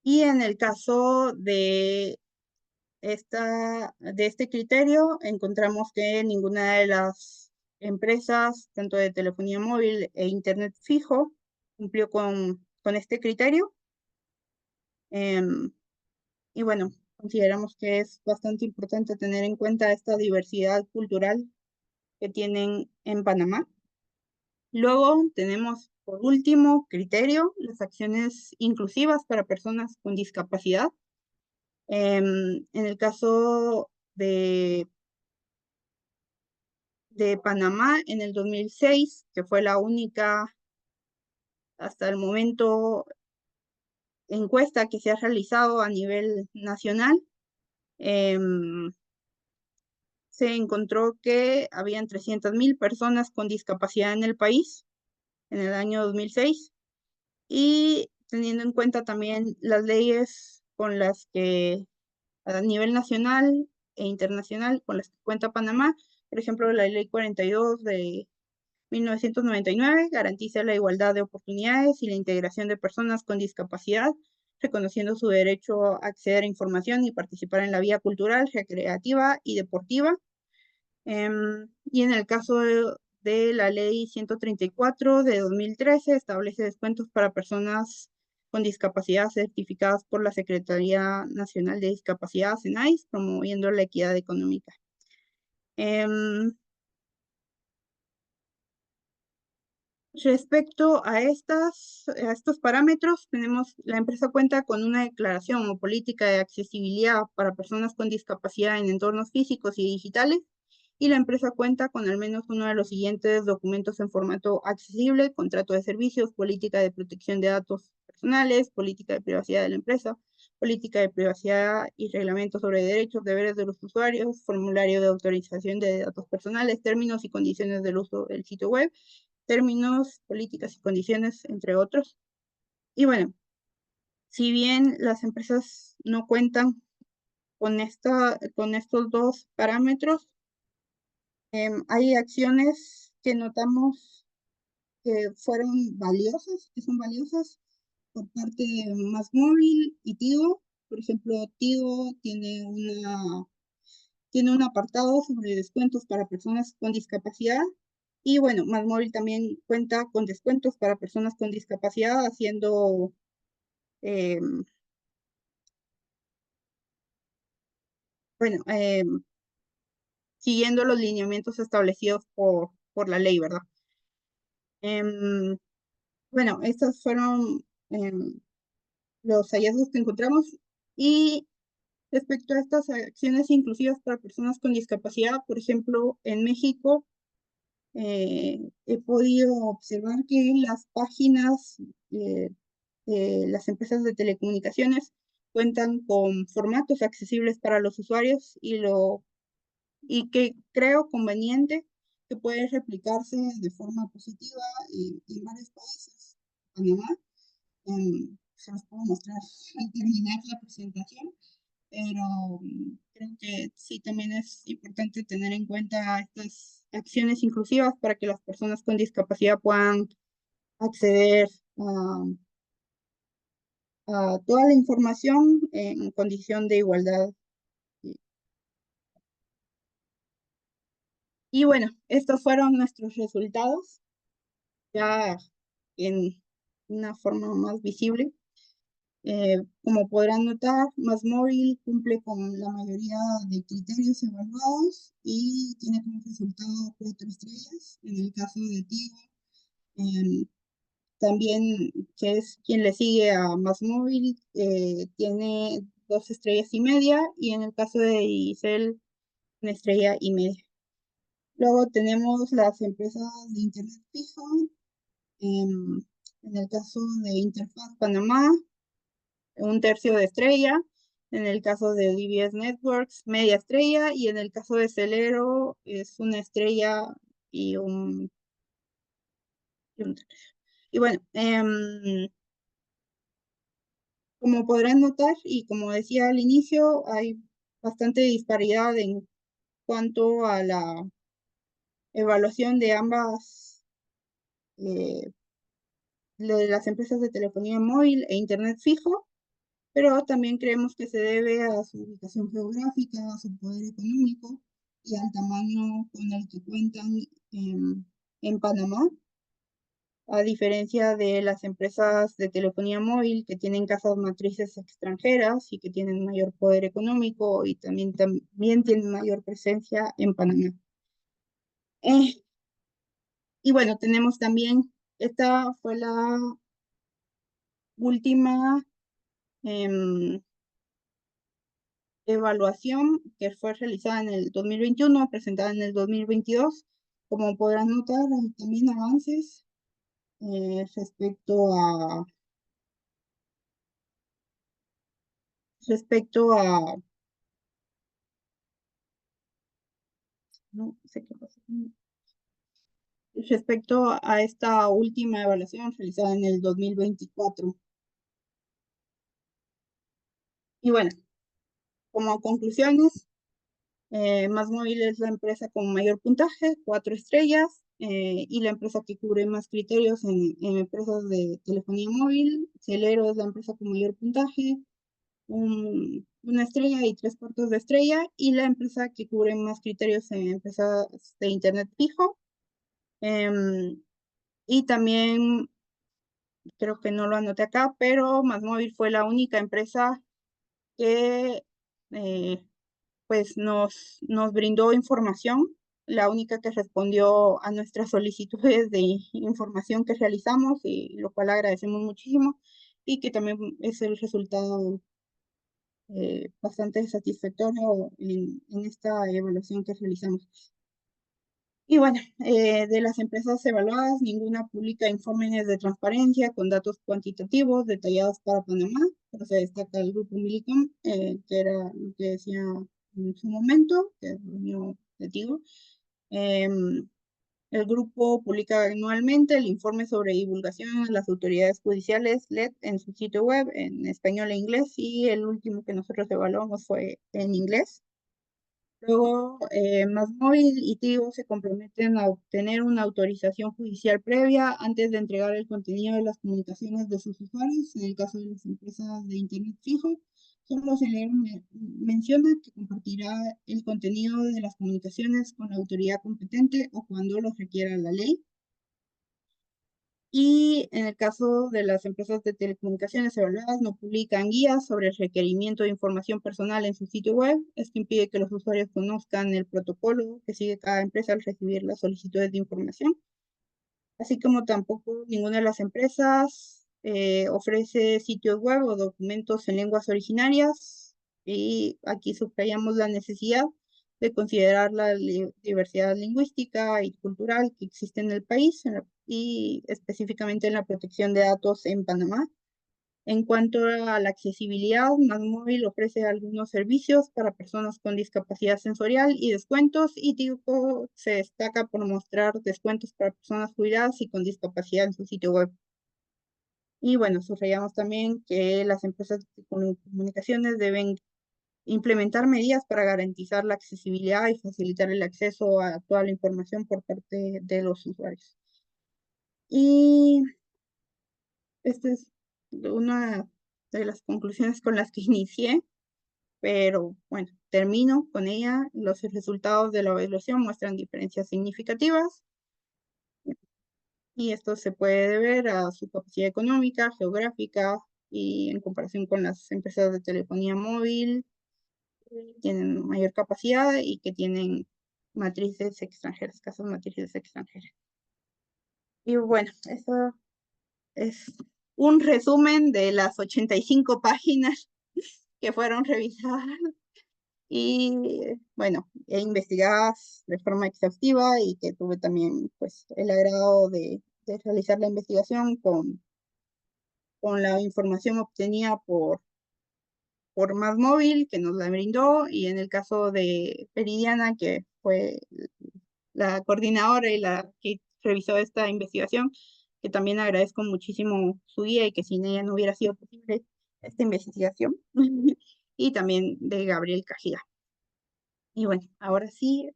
Y en el caso de este criterio, encontramos que ninguna de las empresas, tanto de telefonía móvil e internet fijo, cumplió con este criterio. Y bueno, consideramos que es bastante importante tener en cuenta esta diversidad cultural que tienen en Panamá. Luego tenemos, por último criterio, las acciones inclusivas para personas con discapacidad. En el caso de Panamá, en el 2006, que fue la única hasta el momento encuesta que se ha realizado a nivel nacional, se encontró que habían 300.000 personas con discapacidad en el país en el año 2006, y teniendo en cuenta también las leyes con las que a nivel nacional e internacional con las que cuenta Panamá. Por ejemplo, la Ley 42 de 1999 garantiza la igualdad de oportunidades y la integración de personas con discapacidad, reconociendo su derecho a acceder a información y participar en la vida cultural, recreativa y deportiva. Y en el caso de la ley 134 de 2013, establece descuentos para personas con discapacidad certificadas por la Secretaría Nacional de Discapacidad, SENAIS, promoviendo la equidad económica. Respecto a estos parámetros, la empresa cuenta con una declaración o política de accesibilidad para personas con discapacidad en entornos físicos y digitales, y la empresa cuenta con al menos uno de los siguientes documentos en formato accesible: contrato de servicios, política de protección de datos personales, política de privacidad de la empresa, política de privacidad y reglamento sobre derechos, deberes de los usuarios, formulario de autorización de datos personales, términos y condiciones del uso del sitio web, términos, políticas y condiciones, entre otros. Y bueno, si bien las empresas no cuentan con estos dos parámetros, hay acciones que notamos que son valiosas por parte de MásMóvil y Tigo. Por ejemplo, Tigo tiene un apartado sobre descuentos para personas con discapacidad. Y bueno, MásMóvil también cuenta con descuentos para personas con discapacidad, siguiendo los lineamientos establecidos por la ley, ¿verdad? Bueno, estos fueron los hallazgos que encontramos. Y respecto a estas acciones inclusivas para personas con discapacidad, por ejemplo, en México, he podido observar que las páginas de las empresas de telecomunicaciones cuentan con formatos accesibles para los usuarios y que creo conveniente que puede replicarse de forma positiva en varios países. Panamá, se los puedo mostrar al terminar la presentación, pero creo que sí también es importante tener en cuenta estas acciones inclusivas para que las personas con discapacidad puedan acceder a toda la información en condición de igualdad. Y bueno, estos fueron nuestros resultados, ya en una forma más visible. Como podrán notar, MásMóvil cumple con la mayoría de criterios evaluados y tiene como resultado 4 estrellas. En el caso de Tigo, también, que es quien le sigue a MásMóvil, tiene 2,5 estrellas, y en el caso de Digicel, 1,5 estrellas. Luego tenemos las empresas de internet fijo. En el caso de Interfaz Panamá, 1/3 de estrella. En el caso de DBS Networks, media estrella. Y en el caso de Celero, es 1 estrella y un tercio. Y bueno, como podrán notar, y como decía al inicio, hay bastante disparidad en cuanto a la evaluación de ambas, de las empresas de telefonía móvil e internet fijo, pero también creemos que se debe a su ubicación geográfica, a su poder económico y al tamaño con el que cuentan en Panamá, a diferencia de las empresas de telefonía móvil que tienen casas matrices extranjeras y que tienen mayor poder económico y también tienen mayor presencia en Panamá. Y bueno, tenemos también, esta fue la última evaluación que fue realizada en el 2021, presentada en el 2022. Como podrán notar, hay también avances no sé qué pasa, respecto a esta última evaluación realizada en el 2024. Y bueno, como conclusiones, MásMóvil es la empresa con mayor puntaje, 4 estrellas. y la empresa que cubre más criterios en empresas de telefonía móvil. Celero es la empresa con mayor puntaje, una estrella y 3/4 de estrella, y la empresa que cubre más criterios en empresas de internet fijo. Y también, creo que no lo anoté acá, pero Másmóvil fue la única empresa que pues nos brindó información, la única que respondió a nuestras solicitudes de información que realizamos, y lo cual agradecemos muchísimo, y que también es el resultado bastante satisfactorio en esta evaluación que realizamos. Y bueno, de las empresas evaluadas, ninguna publica informes de transparencia con datos cuantitativos detallados para Panamá, pero se destaca el grupo Millicom, que era lo que decía en su momento, que reunió contigo. El grupo publica anualmente el informe sobre divulgación a las autoridades judiciales, LED, en su sitio web, en español e inglés, y el último que nosotros evaluamos fue en inglés. Luego, Másmóvil y Tigo se comprometen a obtener una autorización judicial previa antes de entregar el contenido de las comunicaciones de sus usuarios. En el caso de las empresas de internet fijo, solo Celero menciona que compartirá el contenido de las comunicaciones con la autoridad competente o cuando lo requiera la ley. Y en el caso de las empresas de telecomunicaciones evaluadas, no publican guías sobre el requerimiento de información personal en su sitio web. Esto impide que los usuarios conozcan el protocolo que sigue cada empresa al recibir las solicitudes de información. Así como tampoco ninguna de las empresas ofrece sitios web o documentos en lenguas originarias. Y aquí subrayamos la necesidad de considerar la diversidad lingüística y cultural que existe en el país, y específicamente en la protección de datos en Panamá. En cuanto a la accesibilidad, Másmóvil ofrece algunos servicios para personas con discapacidad sensorial y descuentos, y Tigo se destaca por mostrar descuentos para personas jubiladas y con discapacidad en su sitio web. Y bueno, subrayamos también que las empresas de comunicaciones deben implementar medidas para garantizar la accesibilidad y facilitar el acceso a toda la información por parte de los usuarios. Y esta es una de las conclusiones con las que inicié, pero bueno, termino con ella. Los resultados de la evaluación muestran diferencias significativas, y esto se puede deber a su capacidad económica, geográfica, y en comparación con las empresas de telefonía móvil, tienen mayor capacidad y que tienen matrices extranjeras, casas matrices extranjeras. Y bueno, eso es un resumen de las 85 páginas que fueron revisadas y, bueno, investigadas de forma exhaustiva, y que tuve también pues el agrado de realizar la investigación con la información obtenida por Másmóvil, que nos la brindó, y en el caso de Peridiana, que fue la coordinadora y la que revisó esta investigación, que también agradezco muchísimo su guía, y que sin ella no hubiera sido posible esta investigación. Y también de Gabriel Cajida. Y bueno, ahora sí,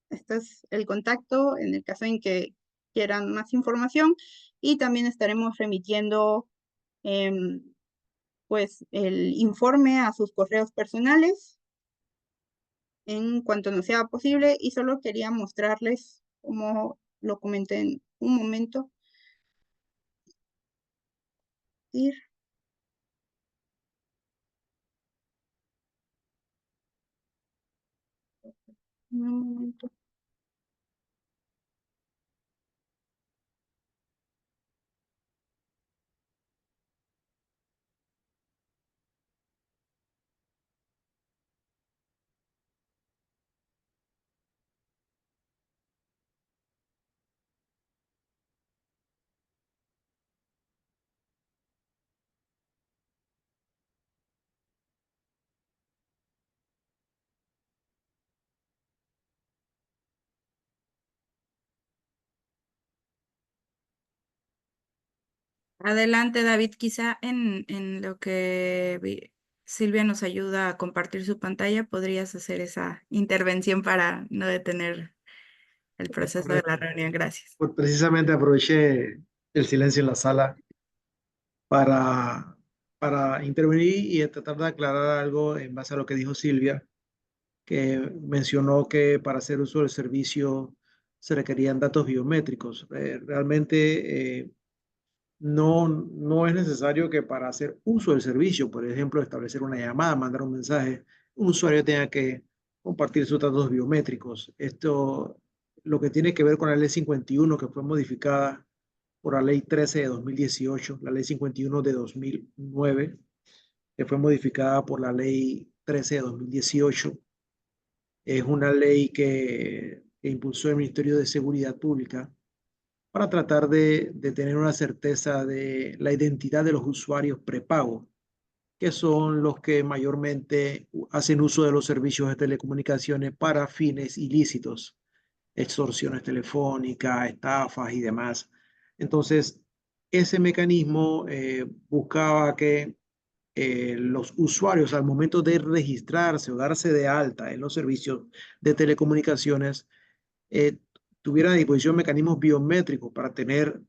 este es el contacto en el caso en que quieran más información, y también estaremos remitiendo pues el informe a sus correos personales en cuanto nos sea posible. Y solo quería mostrarles, como lo comenté en un momento, un momento. Adelante, David. Quizá en lo que Silvia nos ayuda a compartir su pantalla, podrías hacer esa intervención para no detener el proceso de la Correcto. reunión. Gracias. Pues precisamente aproveché el silencio en la sala para, para intervenir y tratar de aclarar algo en base a lo que dijo Silvia, que mencionó que para hacer uso del servicio se requerían datos biométricos. Realmente no es necesario que para hacer uso del servicio, por ejemplo, establecer una llamada, mandar un mensaje, un usuario tenga que compartir sus datos biométricos. Esto lo que tiene que ver con la ley 51 que fue modificada por la ley 13 de 2018, la ley 51 de 2009, que fue modificada por la ley 13 de 2018. Es una ley que impulsó el Ministerio de Seguridad Pública para tratar de tener una certeza de la identidad de los usuarios prepago, que son los que mayormente hacen uso de los servicios de telecomunicaciones para fines ilícitos, extorsiones telefónicas, estafas y demás. Entonces, ese mecanismo buscaba que los usuarios al momento de registrarse o darse de alta en los servicios de telecomunicaciones eh, tuvieran a disposición mecanismos biométricos para tener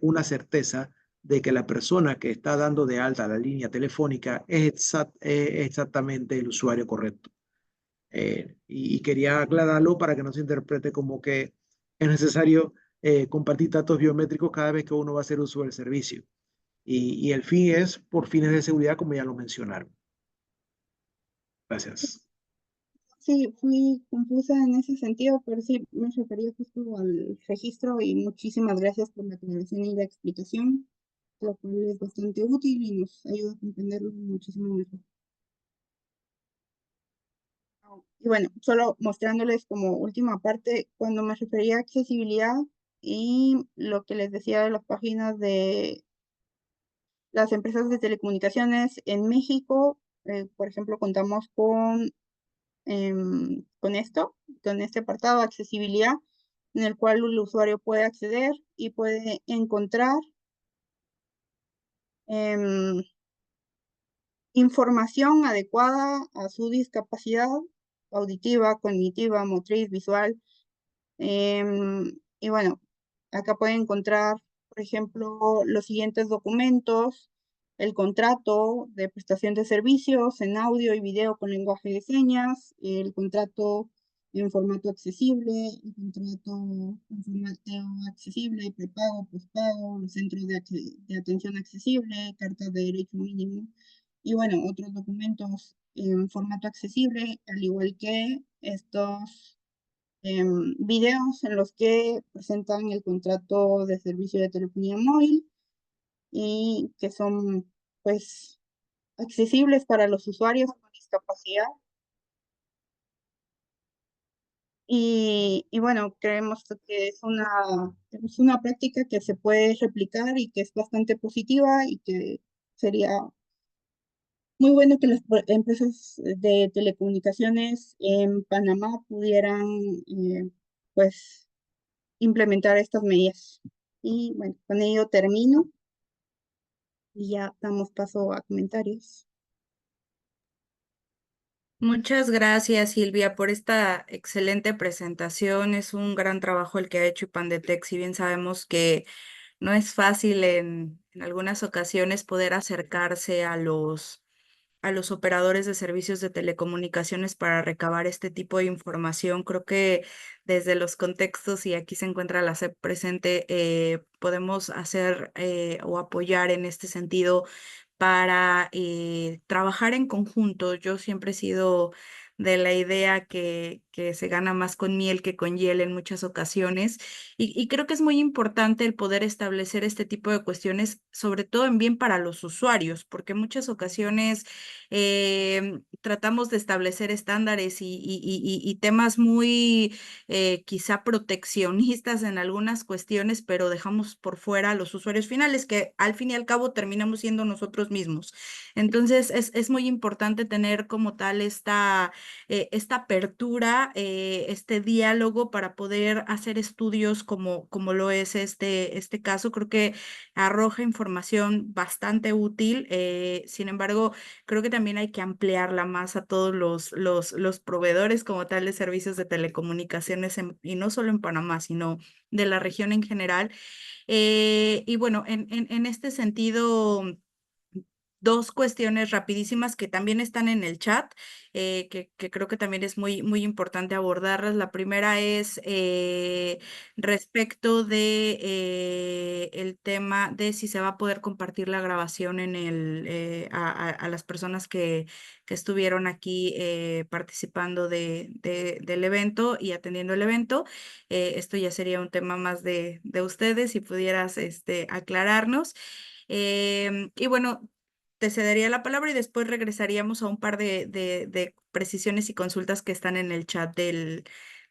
una certeza de que la persona que está dando de alta la línea telefónica es exactamente el usuario correcto. Y quería aclararlo para que no se interprete como que es necesario compartir datos biométricos cada vez que uno va a hacer uso del servicio. Y el fin es por fines de seguridad, como ya lo mencionaron. Gracias. Sí, fui confusa en ese sentido, pero sí me refería justo al registro y muchísimas gracias por la aclaración y la explicación, lo cual es bastante útil y nos ayuda a comprenderlo muchísimo mejor. Y bueno, solo mostrándoles como última parte, cuando me refería a accesibilidad y lo que les decía de las páginas de las empresas de telecomunicaciones en México, por ejemplo, contamos con este apartado de accesibilidad, en el cual el usuario puede acceder y puede encontrar información adecuada a su discapacidad auditiva, cognitiva, motriz, visual. Y bueno, acá pueden encontrar, por ejemplo, los siguientes documentos: el contrato de prestación de servicios en audio y video con lenguaje de señas, el contrato en formato accesible, el contrato en formato accesible, prepago, pospago, los centros de atención accesible, cartas de derecho mínimo y bueno, otros documentos en formato accesible, al igual que estos videos en los que presentan el contrato de servicio de telefonía móvil y que son pues accesibles para los usuarios con discapacidad. Y bueno, creemos que es una práctica que se puede replicar y que es bastante positiva y que sería muy bueno que las empresas de telecomunicaciones en Panamá pudieran pues implementar estas medidas. Y bueno, con ello termino y ya damos paso a comentarios. Muchas gracias, Silvia, por esta excelente presentación. Es un gran trabajo el que ha hecho Ipandetec, si bien sabemos que no es fácil en algunas ocasiones poder acercarse a los operadores de servicios de telecomunicaciones para recabar este tipo de información. Creo que desde los contextos, y aquí se encuentra la SEP presente, podemos hacer o apoyar en este sentido para trabajar en conjunto. Yo siempre he sido de la idea que se gana más con miel que con hiel en muchas ocasiones, y creo que es muy importante el poder establecer este tipo de cuestiones, sobre todo en bien para los usuarios, porque en muchas ocasiones tratamos de establecer estándares y temas muy quizá proteccionistas en algunas cuestiones, pero dejamos por fuera a los usuarios finales, que al fin y al cabo terminamos siendo nosotros mismos. Entonces, es muy importante tener como tal esta apertura este diálogo para poder hacer estudios como lo es este caso. Creo que arroja información bastante útil. Sin embargo, creo que también hay que ampliarla más a todos los proveedores como tal de servicios de telecomunicaciones y no solo en Panamá, sino de la región en general. Y bueno, en este sentido, dos cuestiones rapidísimas que también están en el chat, que creo que también es muy importante abordarlas. La primera es respecto de el tema de si se va a poder compartir la grabación a las personas que estuvieron aquí participando del evento y atendiendo el evento. Esto ya sería un tema más de ustedes, si pudieras aclararnos. Y bueno, te cedería la palabra y después regresaríamos a un par de precisiones y consultas que están en el chat del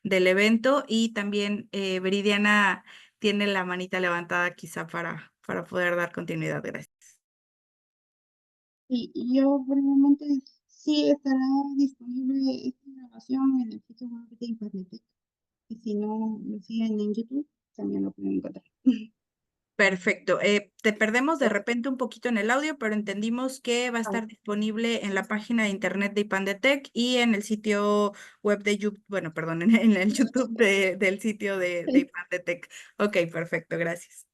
evento. Y también Viridiana tiene la manita levantada quizá para poder dar continuidad. Gracias. Y yo por el momento sí estará disponible esta grabación en el sitio web de Impandetec. Y si no lo siguen en YouTube, también lo pueden encontrar. Perfecto. Te perdemos de repente un poquito en el audio, pero entendimos que va a estar disponible en la página de internet de Ipandetec y en el sitio web de YouTube, bueno, perdón, en el YouTube del sitio de Ipandetec. Ok, perfecto, gracias.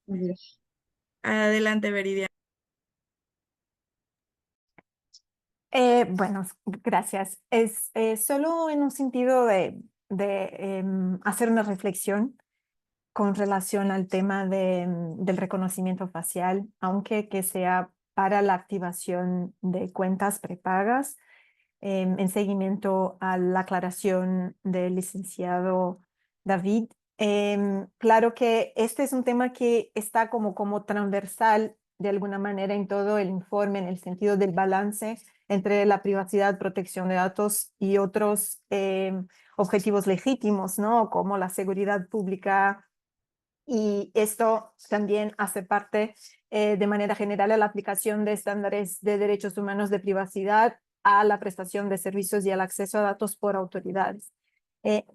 Adelante, Veridia. Bueno, gracias. Es solo en un sentido de hacer una reflexión con relación al tema del reconocimiento facial, aunque que sea para la activación de cuentas prepagas, en seguimiento a la aclaración del licenciado David. Claro que este es un tema que está como transversal de alguna manera en todo el informe, en el sentido del balance entre la privacidad, protección de datos y otros objetivos legítimos, ¿no? Como la seguridad pública. Y esto también hace parte de manera general a la aplicación de estándares de derechos humanos de privacidad, a la prestación de servicios y al acceso a datos por autoridades.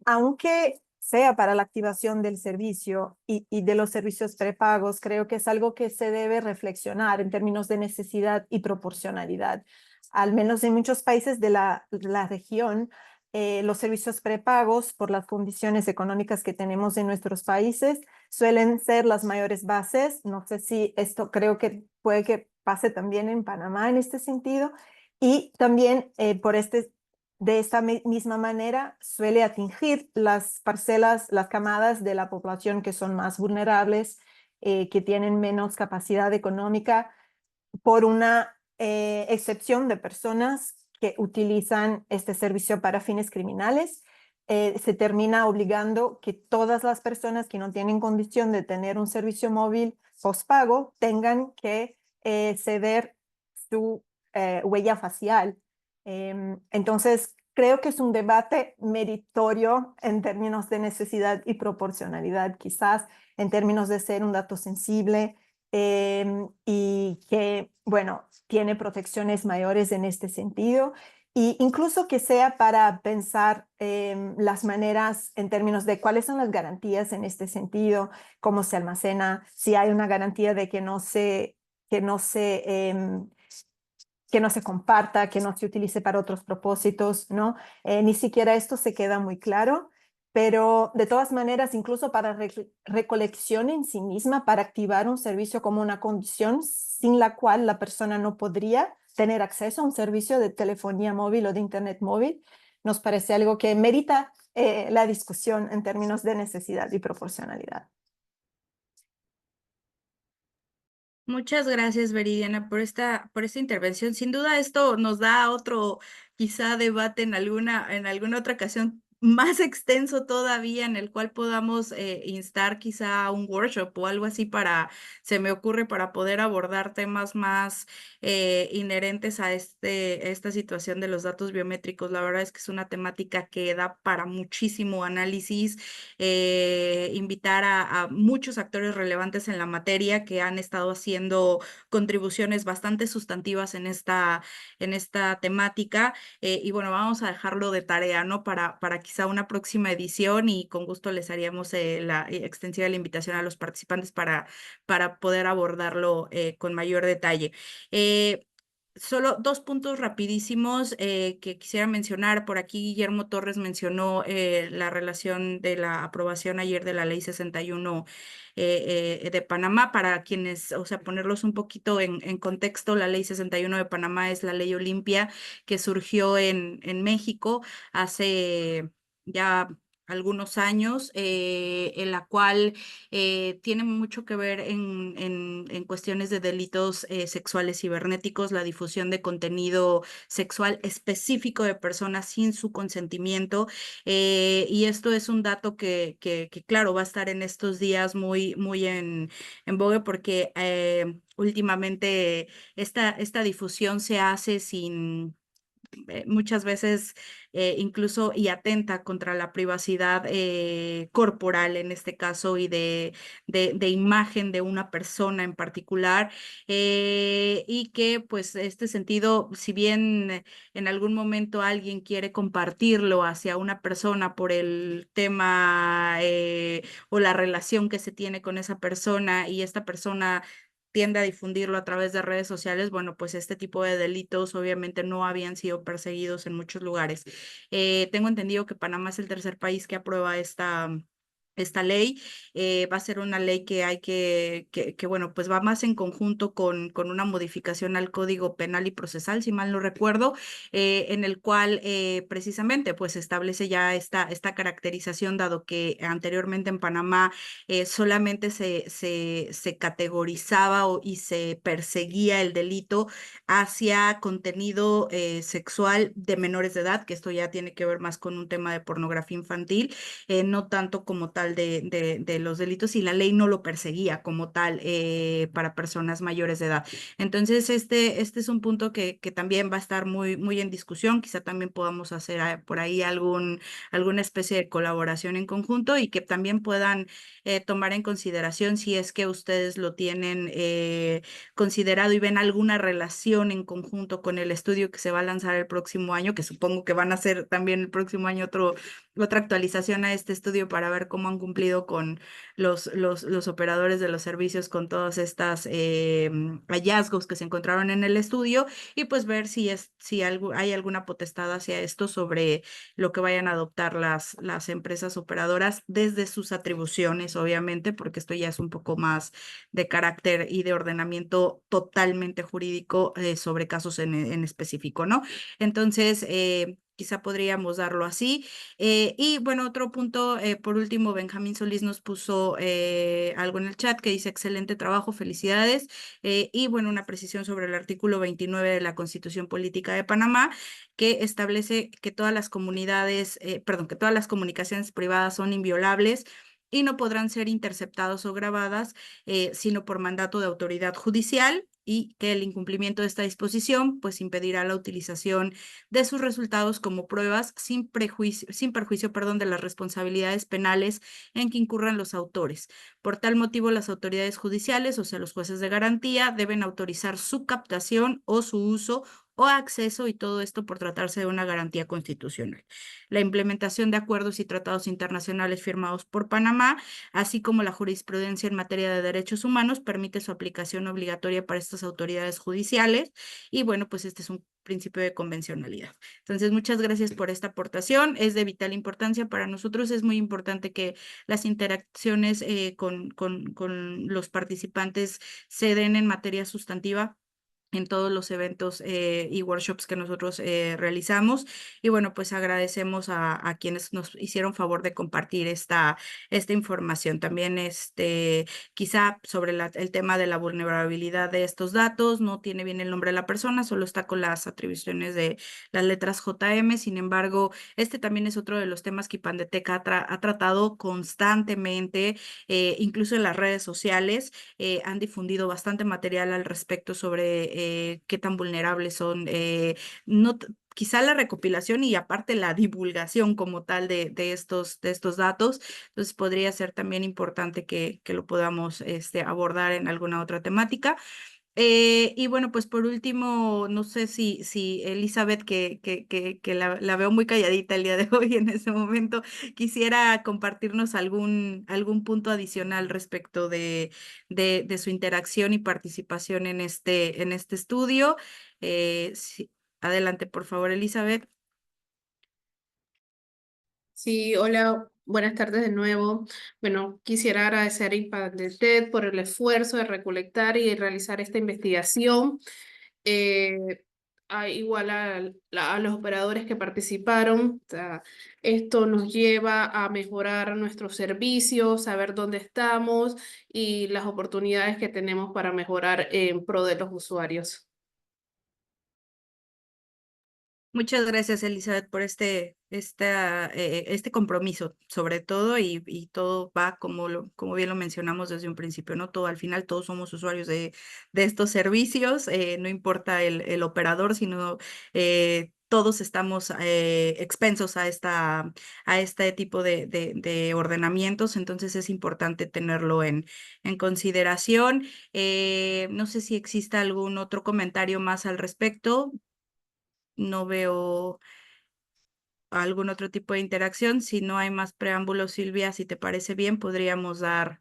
Aunque sea para la activación del servicio y de los servicios prepagos, creo que es algo que se debe reflexionar en términos de necesidad y proporcionalidad. Al menos en muchos países de la región, los servicios prepagos, por las condiciones económicas que tenemos en nuestros países, suelen ser las mayores bases. No sé si esto creo que puede que pase también en Panamá en este sentido. Y también de esta misma manera suele atingir las parcelas, las camadas de la población que son más vulnerables, que tienen menos capacidad económica, por una excepción de personas que utilizan este servicio para fines criminales. Se termina obligando que todas las personas que no tienen condición de tener un servicio móvil postpago tengan que ceder su huella facial. Entonces, creo que es un debate meritorio en términos de necesidad y proporcionalidad, quizás en términos de ser un dato sensible, y que, bueno, tiene protecciones mayores en este sentido, y incluso que sea para pensar las maneras en términos de cuáles son las garantías en este sentido, cómo se almacena, si hay una garantía de que no se comparta, que no se utilice para otros propósitos, ¿no? Ni siquiera esto se queda muy claro, pero de todas maneras, incluso para recolección en sí misma, para activar un servicio como una condición sin la cual la persona no podría tener acceso a un servicio de telefonía móvil o de internet móvil, nos parece algo que merita la discusión en términos de necesidad y proporcionalidad. Muchas gracias, Veridiana, por esta intervención. Sin duda, esto nos da otro, quizá, debate en alguna otra ocasión más extenso todavía, en el cual podamos instar quizá un workshop o algo así se me ocurre, para poder abordar temas más inherentes a esta situación de los datos biométricos. La verdad es que es una temática que da para muchísimo análisis. Invitar a muchos actores relevantes en la materia que han estado haciendo contribuciones bastante sustantivas en esta temática. Y bueno, vamos a dejarlo de tarea, ¿no? Para quizá una próxima edición y con gusto les haríamos la extensiva la invitación a los participantes para poder abordarlo con mayor detalle. Solo 2 puntos rapidísimos que quisiera mencionar. Por aquí Guillermo Torres mencionó la relación de la aprobación ayer de la Ley 61 de Panamá. Para quienes, o sea, ponerlos un poquito en contexto, la Ley 61 de Panamá es la ley Olimpia que surgió en México hace ya algunos años, en la cual tiene mucho que ver en cuestiones de delitos sexuales cibernéticos, la difusión de contenido sexual específico de personas sin su consentimiento. Y esto es un dato que claro, va a estar en estos días muy en vogue porque últimamente esta difusión se hace sin muchas veces incluso y atenta contra la privacidad corporal en este caso y de imagen de una persona en particular, y que pues este sentido, si bien en algún momento alguien quiere compartirlo hacia una persona por el tema o la relación que se tiene con esa persona y esta persona tiende a difundirlo a través de redes sociales, bueno, pues este tipo de delitos obviamente no habían sido perseguidos en muchos lugares. Tengo entendido que Panamá es el tercer país que aprueba esta ley. Va a ser una ley que hay bueno, pues va más en conjunto con una modificación al Código Penal y Procesal, si mal no recuerdo, en el cual precisamente pues establece ya esta caracterización, dado que anteriormente en Panamá solamente se categorizaba y se perseguía el delito hacia contenido sexual de menores de edad, que esto ya tiene que ver más con un tema de pornografía infantil, no tanto como tal de los delitos, y la ley no lo perseguía como tal para personas mayores de edad. Entonces, este es un punto que también va a estar muy en discusión. Quizá también podamos hacer por ahí alguna especie de colaboración en conjunto y que también puedan tomar en consideración si es que ustedes lo tienen considerado y ven alguna relación en conjunto con el estudio que se va a lanzar el próximo año, que supongo que van a hacer también el próximo año otra actualización a este estudio para ver cómo han cumplido con los operadores de los servicios con todos estos hallazgos que se encontraron en el estudio, y pues ver si hay alguna potestad hacia esto sobre lo que vayan a adoptar las empresas operadoras desde sus atribuciones, obviamente, porque esto ya es un poco más de carácter y de ordenamiento totalmente jurídico sobre casos en específico, ¿no? Entonces, quizá podríamos darlo así. Y bueno, otro punto, por último, Benjamín Solís nos puso algo en el chat que dice: excelente trabajo, felicidades. Y bueno, una precisión sobre el artículo 29 de la Constitución Política de Panamá, que establece que todas las que todas las comunicaciones privadas son inviolables y no podrán ser interceptados o grabadas, sino por mandato de autoridad judicial, y que el incumplimiento de esta disposición pues impedirá la utilización de sus resultados como pruebas sin perjuicio, de las responsabilidades penales en que incurran los autores. Por tal motivo, las autoridades judiciales, o sea, los jueces de garantía, deben autorizar su captación o su uso o acceso, y todo esto por tratarse de una garantía constitucional. La implementación de acuerdos y tratados internacionales firmados por Panamá, así como la jurisprudencia en materia de derechos humanos, permite su aplicación obligatoria para estas autoridades judiciales, y bueno, pues este es un principio de convencionalidad. Entonces, muchas gracias por esta aportación. Es de vital importancia para nosotros. Es muy importante que las interacciones con los participantes se den en materia sustantiva en todos los eventos y workshops que nosotros realizamos. Y bueno, pues agradecemos a quienes nos hicieron favor de compartir esta información. También quizá sobre el tema de la vulnerabilidad de estos datos, no tiene bien el nombre de la persona, solo está con las atribuciones de las letras JM. Sin embargo, este también es otro de los temas que IPANDETEC ha tratado constantemente, incluso en las redes sociales. Han difundido bastante material al respecto sobre qué tan vulnerables son, quizá la recopilación y aparte la divulgación como tal de estos datos. Entonces podría ser también importante que lo podamos abordar en alguna otra temática. Y bueno, pues por último, no sé si Elizabeth, que la veo muy calladita el día de hoy en ese momento, quisiera compartirnos algún punto adicional respecto de su interacción y participación en este estudio. Sí, adelante, por favor, Elizabeth. Sí, hola, buenas tardes de nuevo. Bueno, quisiera agradecer a IPANDETEC por el esfuerzo de recolectar y realizar esta investigación. Eh, Igual a los operadores que participaron, o sea, esto nos lleva a mejorar nuestros servicios, saber dónde estamos y las oportunidades que tenemos para mejorar en pro de los usuarios. Muchas gracias, Elizabeth, por este compromiso, sobre todo, y todo va como bien lo mencionamos desde un principio, ¿no? Todo, al final, todos somos usuarios de estos servicios, no importa el operador, sino todos estamos expensos a este tipo de ordenamientos, entonces es importante tenerlo en consideración. No sé si existe algún otro comentario más al respecto. No veo algún otro tipo de interacción. Si no hay más preámbulos, Silvia, si te parece bien, podríamos dar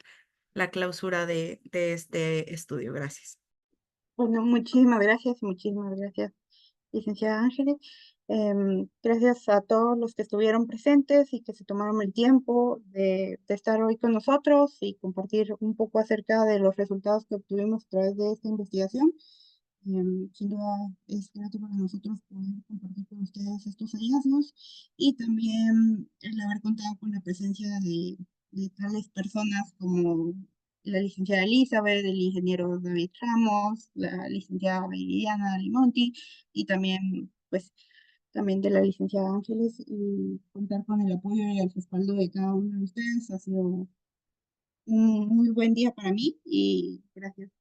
la clausura de este estudio. Gracias. Bueno, muchísimas gracias, licenciada Ángeles. Gracias a todos los que estuvieron presentes y que se tomaron el tiempo de estar hoy con nosotros y compartir un poco acerca de los resultados que obtuvimos a través de esta investigación. Sin duda es grato para nosotros poder compartir con ustedes estos hallazgos y también el haber contado con la presencia de tales personas como la licenciada Elizabeth, el ingeniero David Ramos, la licenciada Viridiana Limonti y también, pues, también de la licenciada Ángeles, y contar con el apoyo y el respaldo de cada uno de ustedes ha sido un muy buen día para mí y gracias por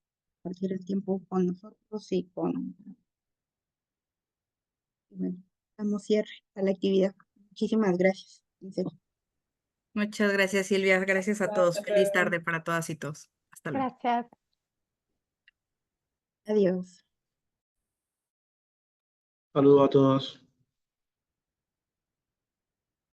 compartir el tiempo con nosotros y bueno, damos cierre a la actividad. Muchísimas gracias. En serio. Muchas gracias, Silvia. Gracias a todos. Feliz tarde para todas y todos. Hasta luego. Gracias. Adiós. Saludos a todos.